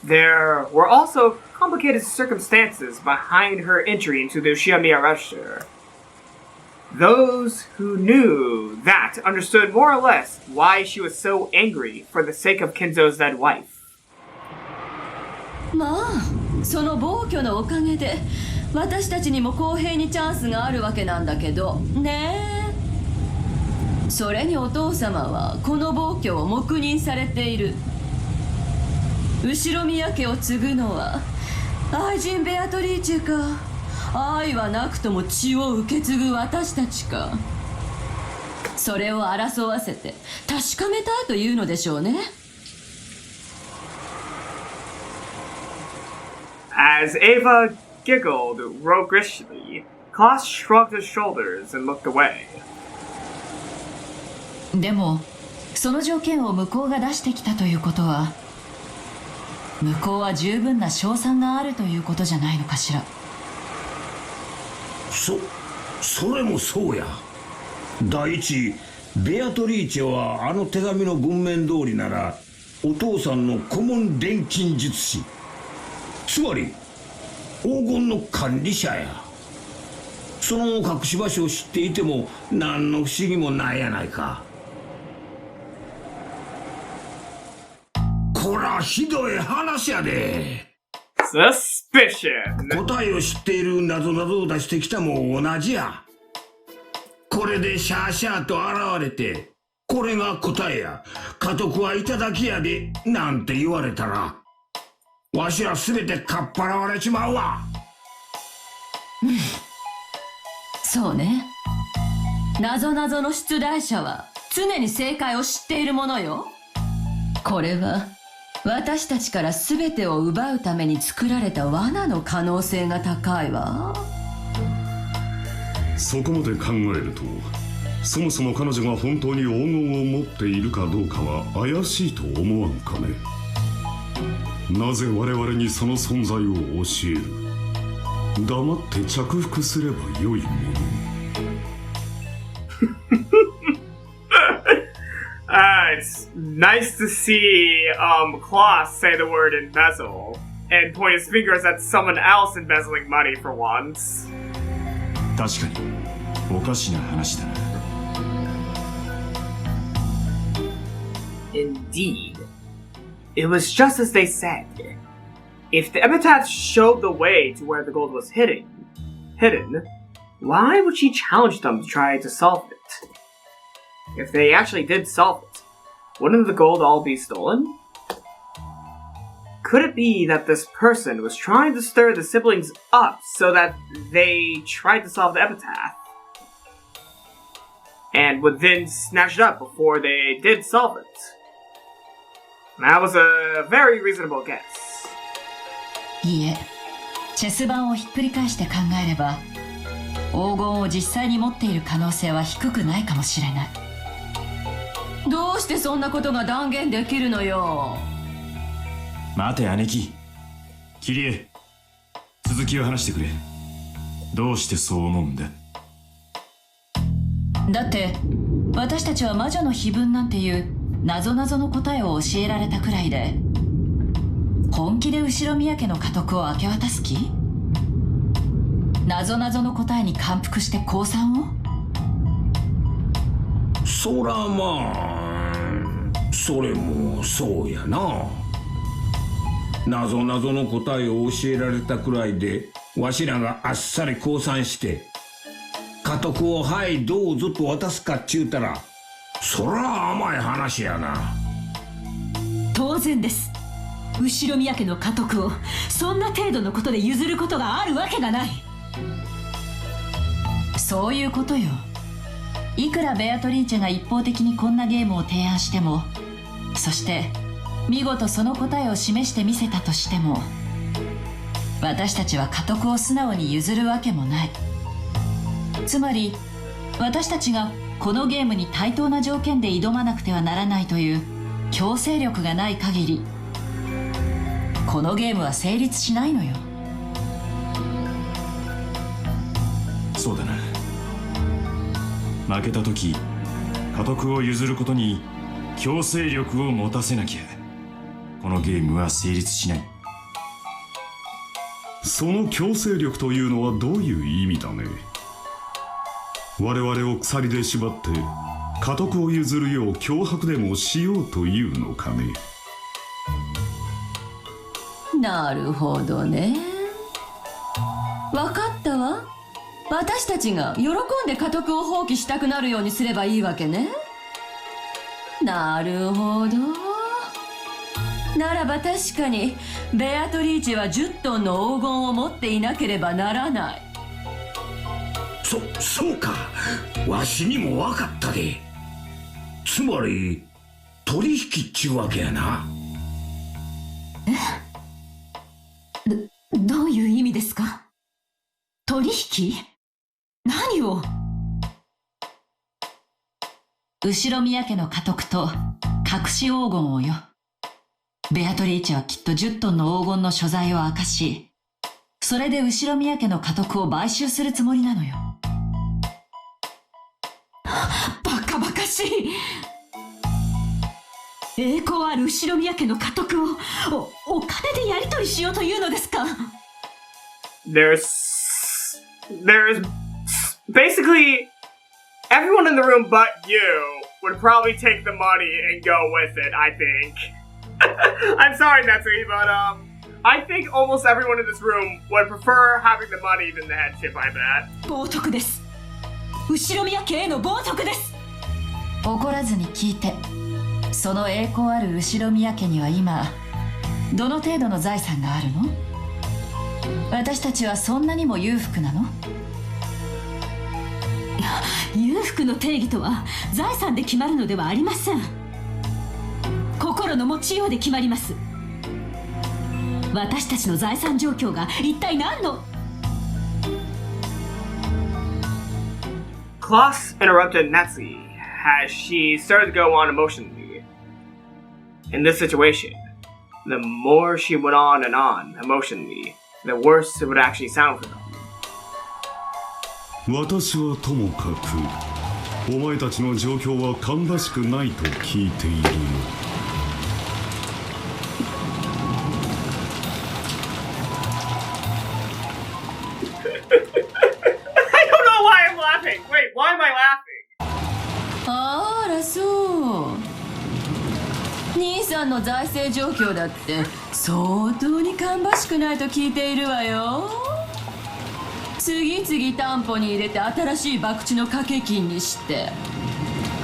There were also complicated circumstances behind her entry into the Ushiyamiya register. Those who knew that understood more or less why she was so angry for the sake of Kinzo's dead wife. まあ、その暴挙のおかげで私たちにも公平にチャンスがあるわけなんだけどねえ。それにお父様はこの暴挙を黙認されている。後宮家を継ぐのは愛人ベアトリーチェか、愛はなくとも血を受け継ぐ私たちか。それを争わせて確かめたいというのでしょうね。As Ava giggled roguishly, Klaus shrugged his shoulders and looked away. でもその条件を向こうが出してきたということは、向こうは十分な勝算があるということじゃないのかしら。それもそうや。第一、ベアトリーチェはあの手紙の文面通りならお父さんの顧問錬金術師、つまり黄金の管理者や。その隠し場所を知っていても何の不思議もないやないか。こらひどい話やで。Suspicion. 答えを知っている謎々を出してきたも同じや。これでシャーシャーと現れて、これが答えや、家督はいただきやで、なんて言われたら、わしはすべてかっぱらわれちまうわ。そうね。謎々の出題者は常に正解を知っているものよ。これは私たちから全てを奪うために作られた罠の可能性が高いわ。そこまで考えると、そもそも彼女が本当に黄金を持っているかどうかは怪しいと思わんかね。なぜ我々にその存在を教える。黙って着服すればよいもの。It's nice to see Klaus say the word embezzle and point his fingers at someone else embezzling money for once. 確かにおかしな話だな。Indeed. It was just as they said. If the epitaph showed the way to where the gold was hidden, why would she challenge them to try to solve it? If they actually did solve it, wouldn't the gold all be stolen? Could it be that this person was trying to stir the siblings up so that they tried to solve the epitaph, and would then snatch it up before they did solve it? That was a very reasonable guess. いいえ、チェス盤をひっくり返して考えれば、黄金を実際に持っている可能性は低くないかもしれない。どうしてそんなことが断言できるのよ。待て姉貴、キリエ、続きを話してくれ。どうしてそう思うんだ。だって私たちは魔女の碑文なんていう謎々の答えを教えられたくらいで、本気で後宮家の家督を明け渡す気？謎々の答えに感服して降参を？そらまあ、それもそうやな。謎々の答えを教えられたくらいで、わしらがあっさり降参して家督をはいどうぞと渡すかっちゅうたら、そら甘い話やな。当然です。後宮家の家督をそんな程度のことで譲ることがあるわけがない。そういうことよ。いくらベアトリーチェが一方的にこんなゲームを提案しても、そして見事その答えを示してみせたとしても、私たちは家督を素直に譲るわけもない。つまり私たちがこのゲームに対等な条件で挑まなくてはならないという強制力がない限り、このゲームは成立しないのよ。そうだな。負けた時、家督を譲ることに強制力を持たせなきゃこのゲームは成立しない。その強制力というのはどういう意味だね。我々を鎖で縛って家督を譲るよう脅迫でもしようというのかね。なるほどね。わかったわ。私たちが喜んで家督を放棄したくなるようにすればいいわけね。なるほど。ならば確かにベアトリーチェは10トンの黄金を持っていなければならない。そうか。わしにもわかったで。つまり取引っちゅうわけやな。どういう意味ですか？取引？何を？後宮家の家督と隠し黄金をよ。ベアトリーチェはきっと10トンの黄金の所在を明かし、それで後宮家の家督を買収するつもりなのよ。バカバカしい。栄光ある後宮家の家督をお金でやり取りしようというのですか？ There's basically everyone in the room but you would probably take the money and go with it, I think. I'm sorry, Natsuhi, but I think almost everyone in this room would prefer having the money than the headship, I bet. 冒涜です。後宮家への冒涜です。怒らずに聞いて。その栄光ある後宮家には今どの程度の財産があるの？私たちはそんなにも裕福なの？裕福の定義とは財産で決まるのではありません。心の持ちようで決まります。私たちの財産状況が一体何の？ Klaus interrupted Natsuhi as she started to go on emotionally. In this situation, the more she went on and on emotionally, the worse it would actually sound for them. 私はともかくお前たちの状況は芳しくないと聞いているよ。I don't know why I'm laughing. Wait, why am I laughing? あらそう。兄さんの財政状況だって相当に芳しくないと聞いているわよ。次々担保に入れて新しい博打の掛け金にして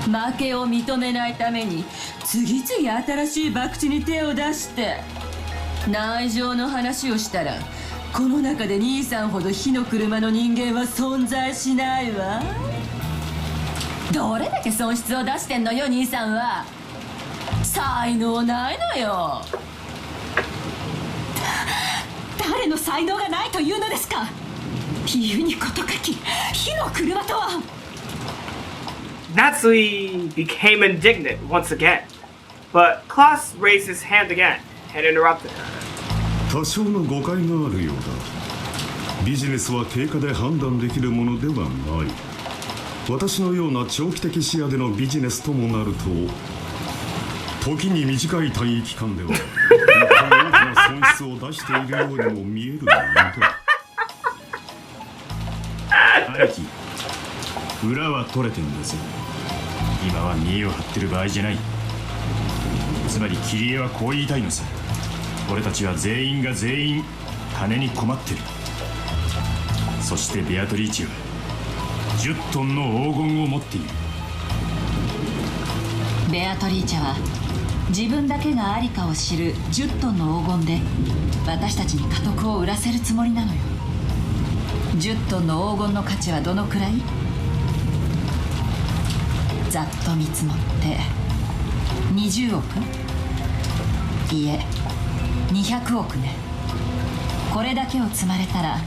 負けを認めないために次々新しい博打に手を出して内情の話をしたらこの中で兄さんほど火の車の人間は存在しないわ。どれだけ損失を出してんのよ兄さんは。才能ないのよ。誰の才能がないというのですか？言うにこと書き火の車とは。 Natsuhi became indignant once again, but Klaus raised his hand again and interrupted her. 多少の誤解があるようだ。ビジネスは経過で判断できるものではない。私のような長期的視野でのビジネスともなると時に短い単位期間では大きな損失を出しているようにも見えるのだ。兄貴、裏は取れてんだぜ。今は見栄を張ってる場合じゃない。つまり桐江はこう言いたいのさ。俺たちは全員が全員金に困ってる。そしてベアトリーチェは10トンの黄金を持っている。ベアトリーチェは自分だけがありかを知る10トンの黄金で私たちに家督を売らせるつもりなのよ。10トンの黄金の価値はどのくらい？ざっと見積もって20億？いえ、200億ね。これだけを積まれたら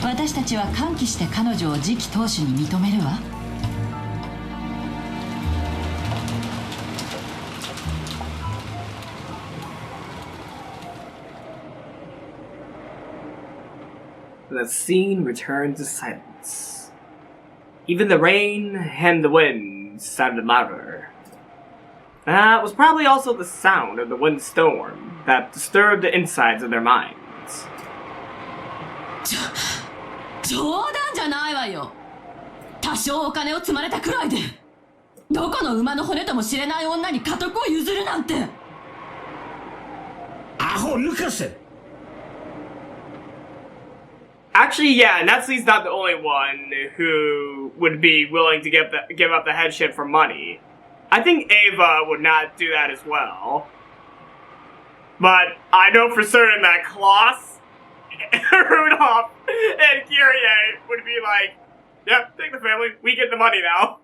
私たちは歓喜して彼女を次期当主に認めるわ。The scene returned to silence. Even the rain and the wind sounded louder. That was probably also the sound of the windstorm that disturbed the insides of their minds. 冗談じゃないわよ。多少お金を積まれたくらいでどこの馬の骨とも知れない女に家督を譲るなんて。アホ抜かせ。 Actually, yeah, Natsuhi's not the only one who would be willing to give up the headship for money. I think Ava would not do that as well. But I know for certain that Klaus, Rudolph, and Kyrie would be like, yep, take the family, we get the money now.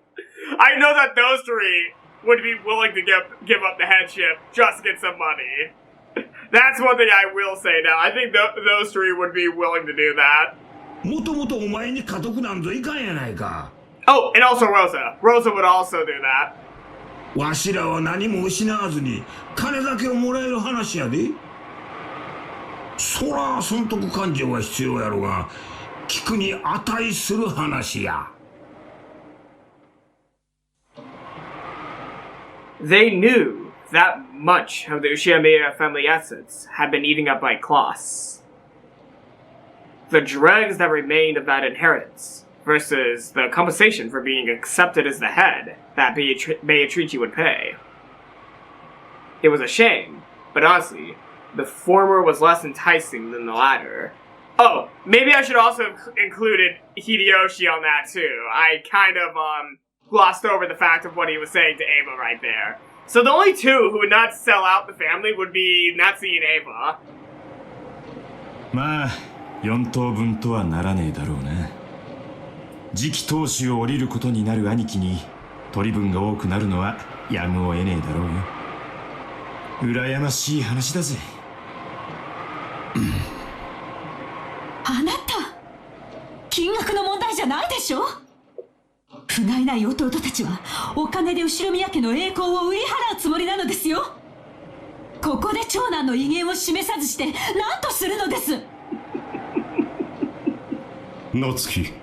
I know that those three would be willing to give up the headship just to get some money. That's one thing I will say now. I think those three would be willing to do that. もともとお前に家督なんぞいかんやないか。 Oh, and also Rosa. Rosa would also do that. わしらは何も失わずに金だけをもらえる話やで。そら損得感情は必要やろが、聞くに値する話や。They knew that much of the Uchiha family assets had been eaten up by Klaus. The dregs that remained of that inheritance versus the compensation for being accepted as the head that Beatrice would pay. It was a shame, but honestly, the former was less enticing than the latter. Oh, maybe I should also have included Hideyoshi on that too. I kind of glossed over the fact of what he was saying to Ava right there. So the only two who would not sell out the family would be Natsuhi and Ava. まあ4等分とはならねえだろうな。次期当主を降りることになる兄貴に取り分が多くなるのはやむを得ねえだろうよ。羨ましい話だぜ。あなた、金額の問題じゃないでしょ。不甲斐ない弟たちはお金で後宮家の栄光を売り払うつもりなのですよ。ここで長男の威厳を示さずして何とするのです。夏希、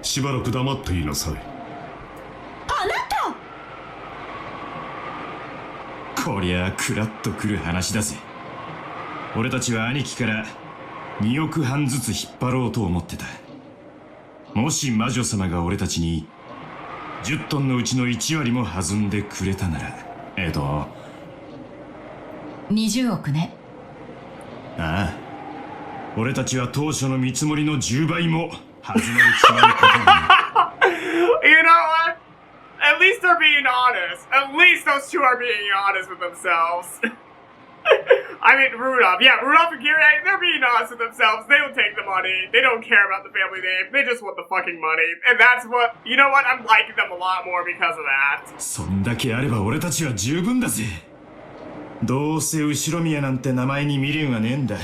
しばらく黙っていなさい。あなた、こりゃあクラッとくる話だぜ。俺たちは兄貴から2億半ずつ引っ張ろうと思ってた。もし魔女様が俺たちに10トンのうちの1割も弾んでくれたなら、20億ね。ああ、俺たちは当初の見積もりの10倍も弾まれちまうことに。You know what? At least they're being honest. At least those two are being honest with themselves. I mean, Rudolph. Yeah, Rudolph and Kirie, they're being honest with themselves. They will take the money. They don't care about the family name. They just want the fucking money. And that's what, you know what? I'm liking them a lot more because of that. そんだけあれば俺たちは十分だぜ。どうせ後宮なんて名前に未練はねえんだ。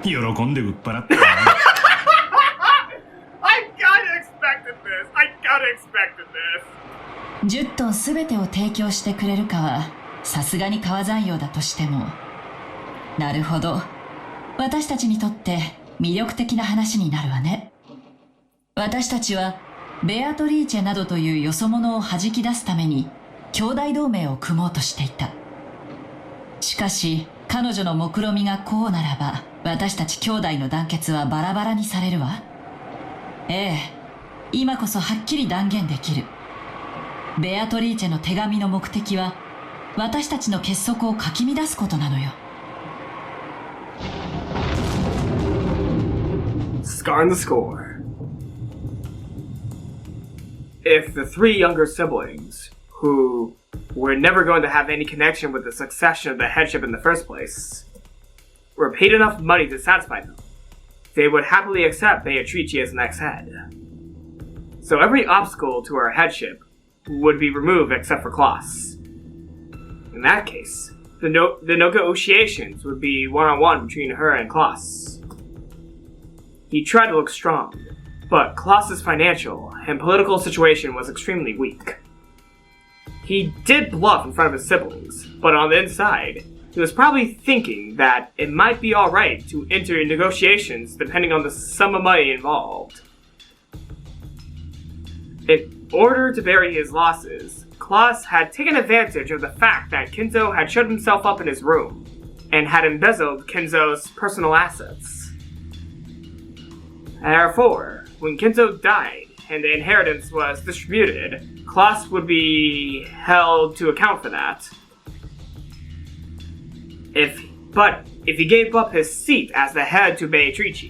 喜んで売っ払って。I kinda expected this. I kinda expected this. 10トンすべてを提供してくれるかはさすがに川山用だとしても、なるほど、私たちにとって魅力的な話になるわね。私たちはベアトリーチェなどというよそ者を弾き出すために兄弟同盟を組もうとしていた。しかし彼女の目論見がこうならば、私たち兄弟の団結はバラバラにされるわ。ええ、今こそはっきり断言できる。ベアトリーチェの手紙の目的は私たちの結束をかき乱すことなのよ。Scar in the score. If the three younger siblings, who were never going to have any connection with the succession of the headship in the first place, were paid enough money to satisfy them, they would happily accept Beatrice as next head. So every obstacle to her headship would be removed except for Klaus. In that case, the negotiations would be one-on-one between her and Klaus. He tried to look strong, but Klaus's financial and political situation was extremely weak. He did bluff in front of his siblings, but on the inside, he was probably thinking that it might be alright to enter negotiations depending on the sum of money involved. In order to bury his losses, Klaus had taken advantage of the fact that Kinzo had shut himself up in his room and had embezzled Kinzo's personal assets. Therefore, when Kinzo died and the inheritance was distributed, Klaus would be held to account for that. But if he gave up his seat as the head to Beatrice,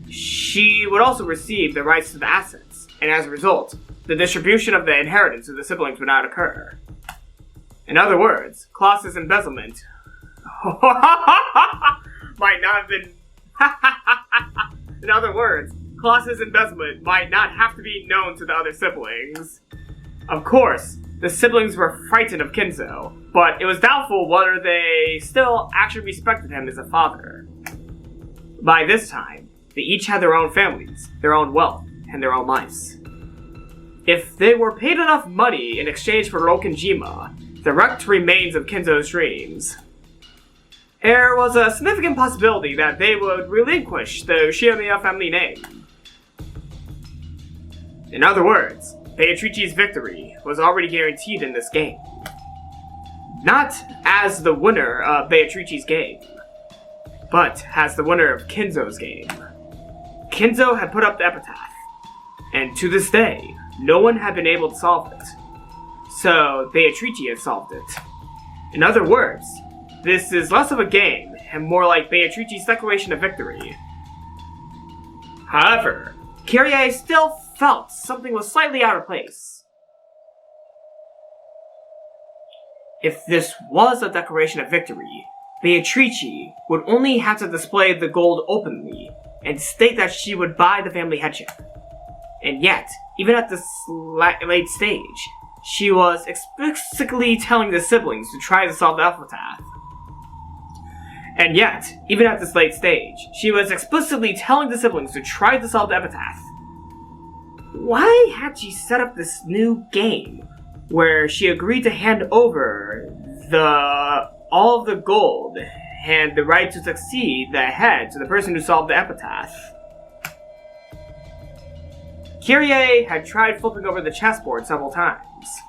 she would also receive the rights to the assets, and as a result, the distribution of the inheritance to the siblings would not occur. In other words, Klaus's embezzlement might not have been... In other words, Klaus's embezzlement might not have to be known to the other siblings. Of course, the siblings were frightened of Kinzo, but it was doubtful whether they still actually respected him as a father. By this time, they each had their own families, their own wealth, and their own lives. If they were paid enough money in exchange for Rokenjima, the wrecked remains of Kinzo's dreams, there was a significant possibility that they would relinquish the Ushiyamiya family name. In other words, Beatrice's victory was already guaranteed in this game. Not as the winner of Beatrice's game, but as the winner of Kinzo's game. Kinzo had put up the epitaph, and to this day, no one had been able to solve it. So Beatrice had solved it. In other words, this is less of a game and more like Beatrice's declaration of victory. However, Kyrie still felt something was slightly out of place. If this was a declaration of victory, Beatrice would only have to display the gold openly and state that she would buy the family headship. And yet, even at this late stage, she was explicitly telling the siblings to try to solve the epitaph. And yet, even at this late stage, she was explicitly telling the siblings to try to solve the epitaph. Why had she set up this new game where she agreed to hand over all of the gold and the right to succeed the head to the person who solved the epitaph? Kyrie had tried flipping over the chessboard several times,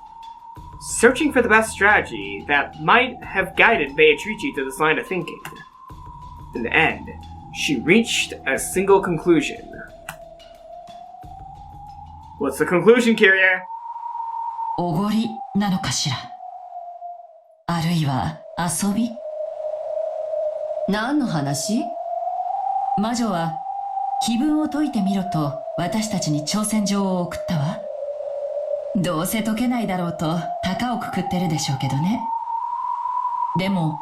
searching for the best strategy that might have guided Beatrice to this line of thinking. In the end, she reached a single conclusion. What's the conclusion, Kyrie? おごりなのかしら。あるいは遊び？何の話？魔女は気分を解いてみろと私たちに挑戦状を送ったわ。どうせ解けないだろうと高をくくってるでしょうけどね。でも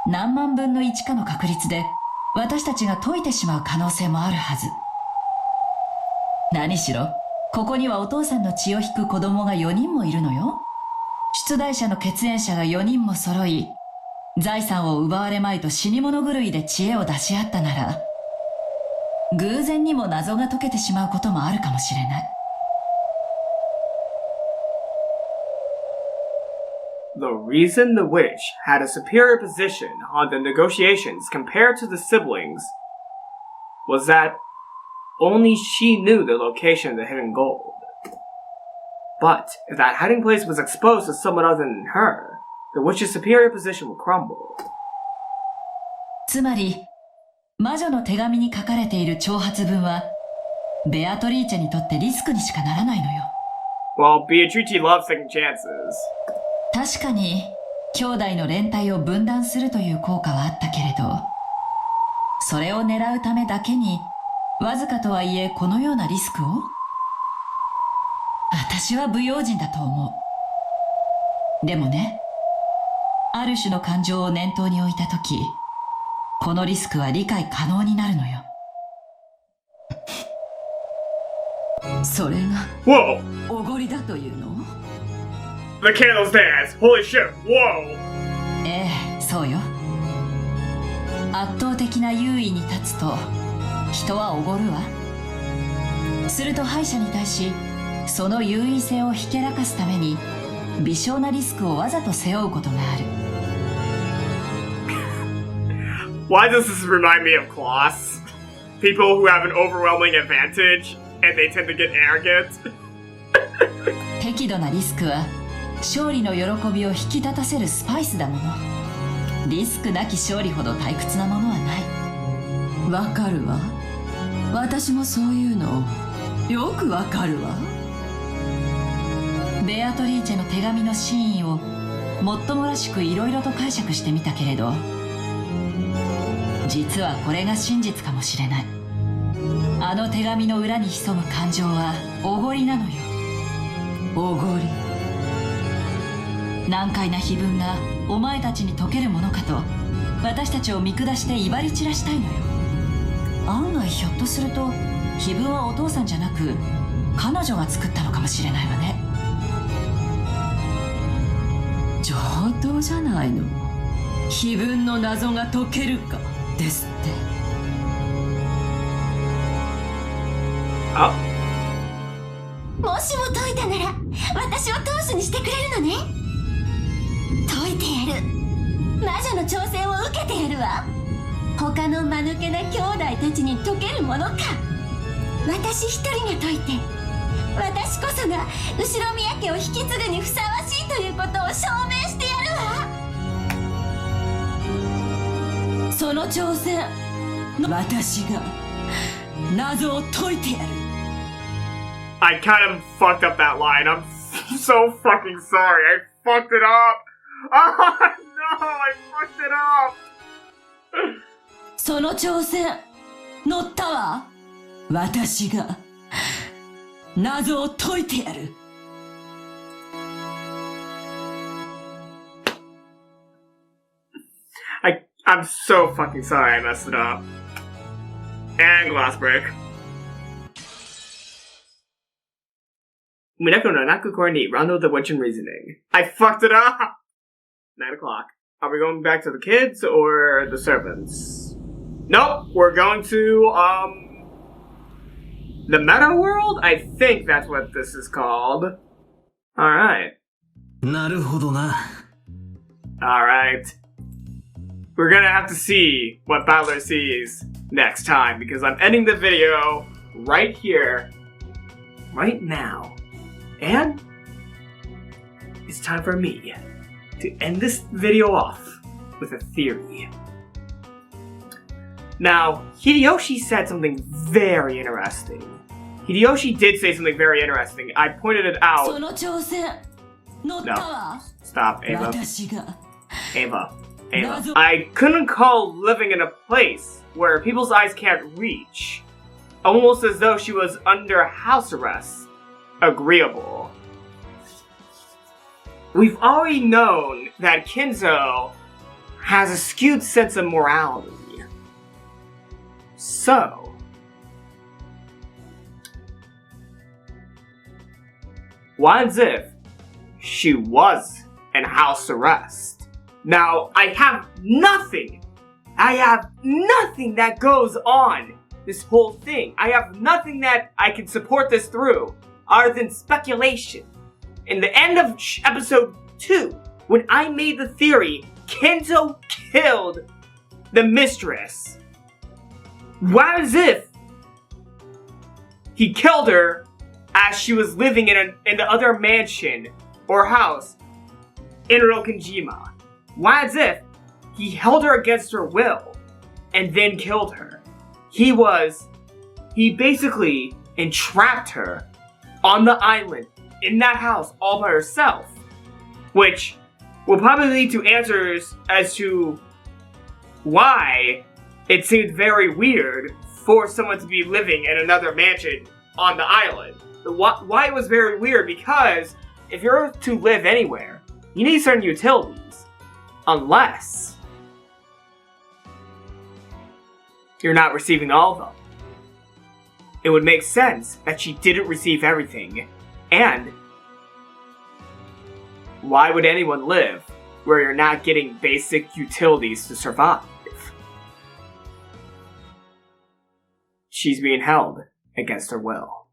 何万分の1かの確率で私たちが解いてしまう可能性もあるはず。何しろここにはお父さんの血を引く子供が4人もいるのよ。出題者の血縁者が4人も揃い、財産を奪われまいと死に物狂いで知恵を出し合ったなら、偶然にも謎が解けてしまうこともあるかもしれない。The reason the witch had a superior position on the negotiations compared to the siblings was that only she knew the location of the hidden gold. But if that hiding place was exposed to someone other than her, the witch's superior position would crumble. つまり、魔女の手紙に書かれている挑発文は、ベアトリーチェにとってリスクにしかならないのよ。Well, Beatrice loves taking chances. 確かに、兄弟の連帯を分断するという効果はあったけれど、それを狙うためだけに、わずかとはいえこのようなリスクを？私は不用心だと思う。でもね、ある種の感情を念頭に置いたとき、このリスクは理解可能になるのよ。それが、おごりだというの？ The candles dance! Holy shit! Whoa! ええ、そうよ。圧倒的な優位に立つと、人はおごるわ。すると敗者に対し、その優位性をひけらかすために微小なリスクをわざと背負うことがある。Why does this remind me of Kloss? People who have an overwhelming advantage and they tend to get arrogant. 適度なリスクは勝利の喜びを引き立たせるスパイスだもの。リスクなき勝利ほど退屈なものはない。わかるわ。私もそういうのよくわかるわ。ベアトリーチェの手紙の真意をもっともらしくいろいろと解釈してみたけれど、実はこれが真実かもしれない。あの手紙の裏に潜む感情はおごりなのよ。おごり。難解な碑文がお前たちに解けるものかと私たちを見下して威張り散らしたいのよ。案外ひょっとすると碑文はお父さんじゃなく彼女が作ったのかもしれないわね。上等じゃないの。碑文の謎が解けるかですって。Oh. もしも解いたなら私を当主にしてくれるのね。解いてやる。魔女の挑戦を受けてやるわ。他の間抜けな兄弟たちに解けるものか。私一人が解いて、私こそが後ろ宮家を引き継ぐにふさわしいということを証明してやるわ。その挑戦、私が謎を解いてやる。I kind of fucked up that line. I'm so fucking sorry. I fucked it up. Oh no, I fucked it up. その挑戦、乗ったわ。私が謎を解いてやる。I'm so fucking sorry I messed it up. And glass break. Umineko no Naku Coordinate, Round of the Witch and Reasoning. I fucked it up! 9 o'clock. Are we going back to the kids or the servants? Nope, we're going to, the meta world? I think that's what this is called. Alright. なるほどな。 Alright. We're gonna have to see what Battler sees next time, because I'm ending the video right here, right now. And it's time for me to end this video off with a theory. Now, Hideyoshi said something very interesting. Hideyoshi did say something very interesting. I pointed it out. No. Stop, Ava. Ava. I couldn't call living in a place where people's eyes can't reach, almost as though she was under house arrest, agreeable. We've already known that Kinzo has a skewed sense of morality. So, what if she was in house arrest? Now, I have nothing that goes on this whole thing. I have nothing that I can support this through, other than speculation. In the end of episode 2, when I made the theory, Kinzo killed the Mistress. What as if he killed her as she was living in the other mansion or house in Rokenjima? Why as if he held her against her will and then killed her? He basically entrapped her on the island in that house all by herself, which will probably lead to answers as to why it seemed very weird for someone to be living in another mansion on the island. Why it was very weird, because if you're to live anywhere, you need certain utilities. Unless you're not receiving all of them. It would make sense that she didn't receive everything. And why would anyone live where you're not getting basic utilities to survive? She's being held against her will.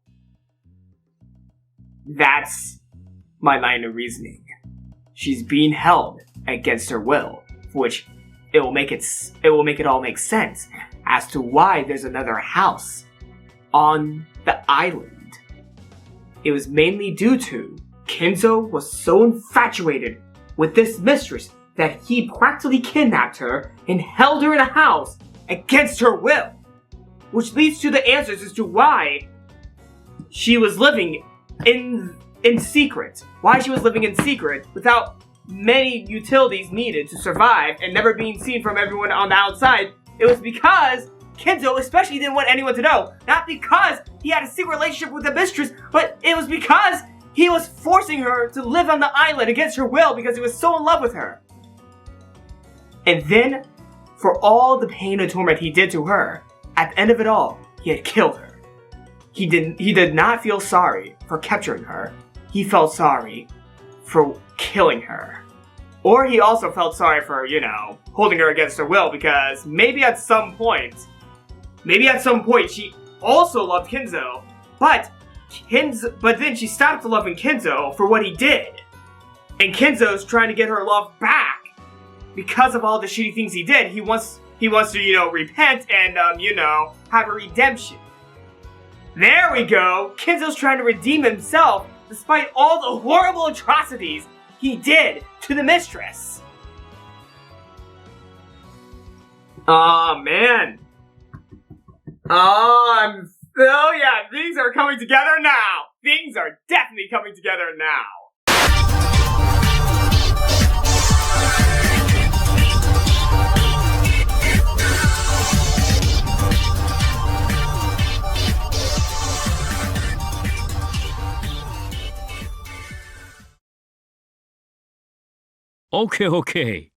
That's my line of reasoning. She's being held against her will, which it will make it all make sense as to why there's another house on the island. It was mainly due to Kinzo was so infatuated with this mistress that he practically kidnapped her and held her in a house against her will, which leads to the answers as to why she was living in secret. Why she was living in secret without many utilities needed to survive and never being seen from everyone on the outside. It was because Kinzo especially didn't want anyone to know. Not because he had a secret relationship with the mistress, but it was because he was forcing her to live on the island against her will because he was so in love with her. And then, for all the pain and torment he did to her, at the end of it all, he had killed her. He did not feel sorry for capturing her. He felt sorry for killing her. Or he also felt sorry for, holding her against her will, because maybe at some point she also loved Kinzo, But then she stopped loving Kinzo for what he did. And Kinzo's trying to get her love back because of all the shitty things he did. He wants to, repent and, have a redemption. There we go! Kinzo's trying to redeem himself despite all the horrible atrocities he did to the Mistress. Oh man. Oh yeah, things are coming together now. Things are definitely coming together now. Okay.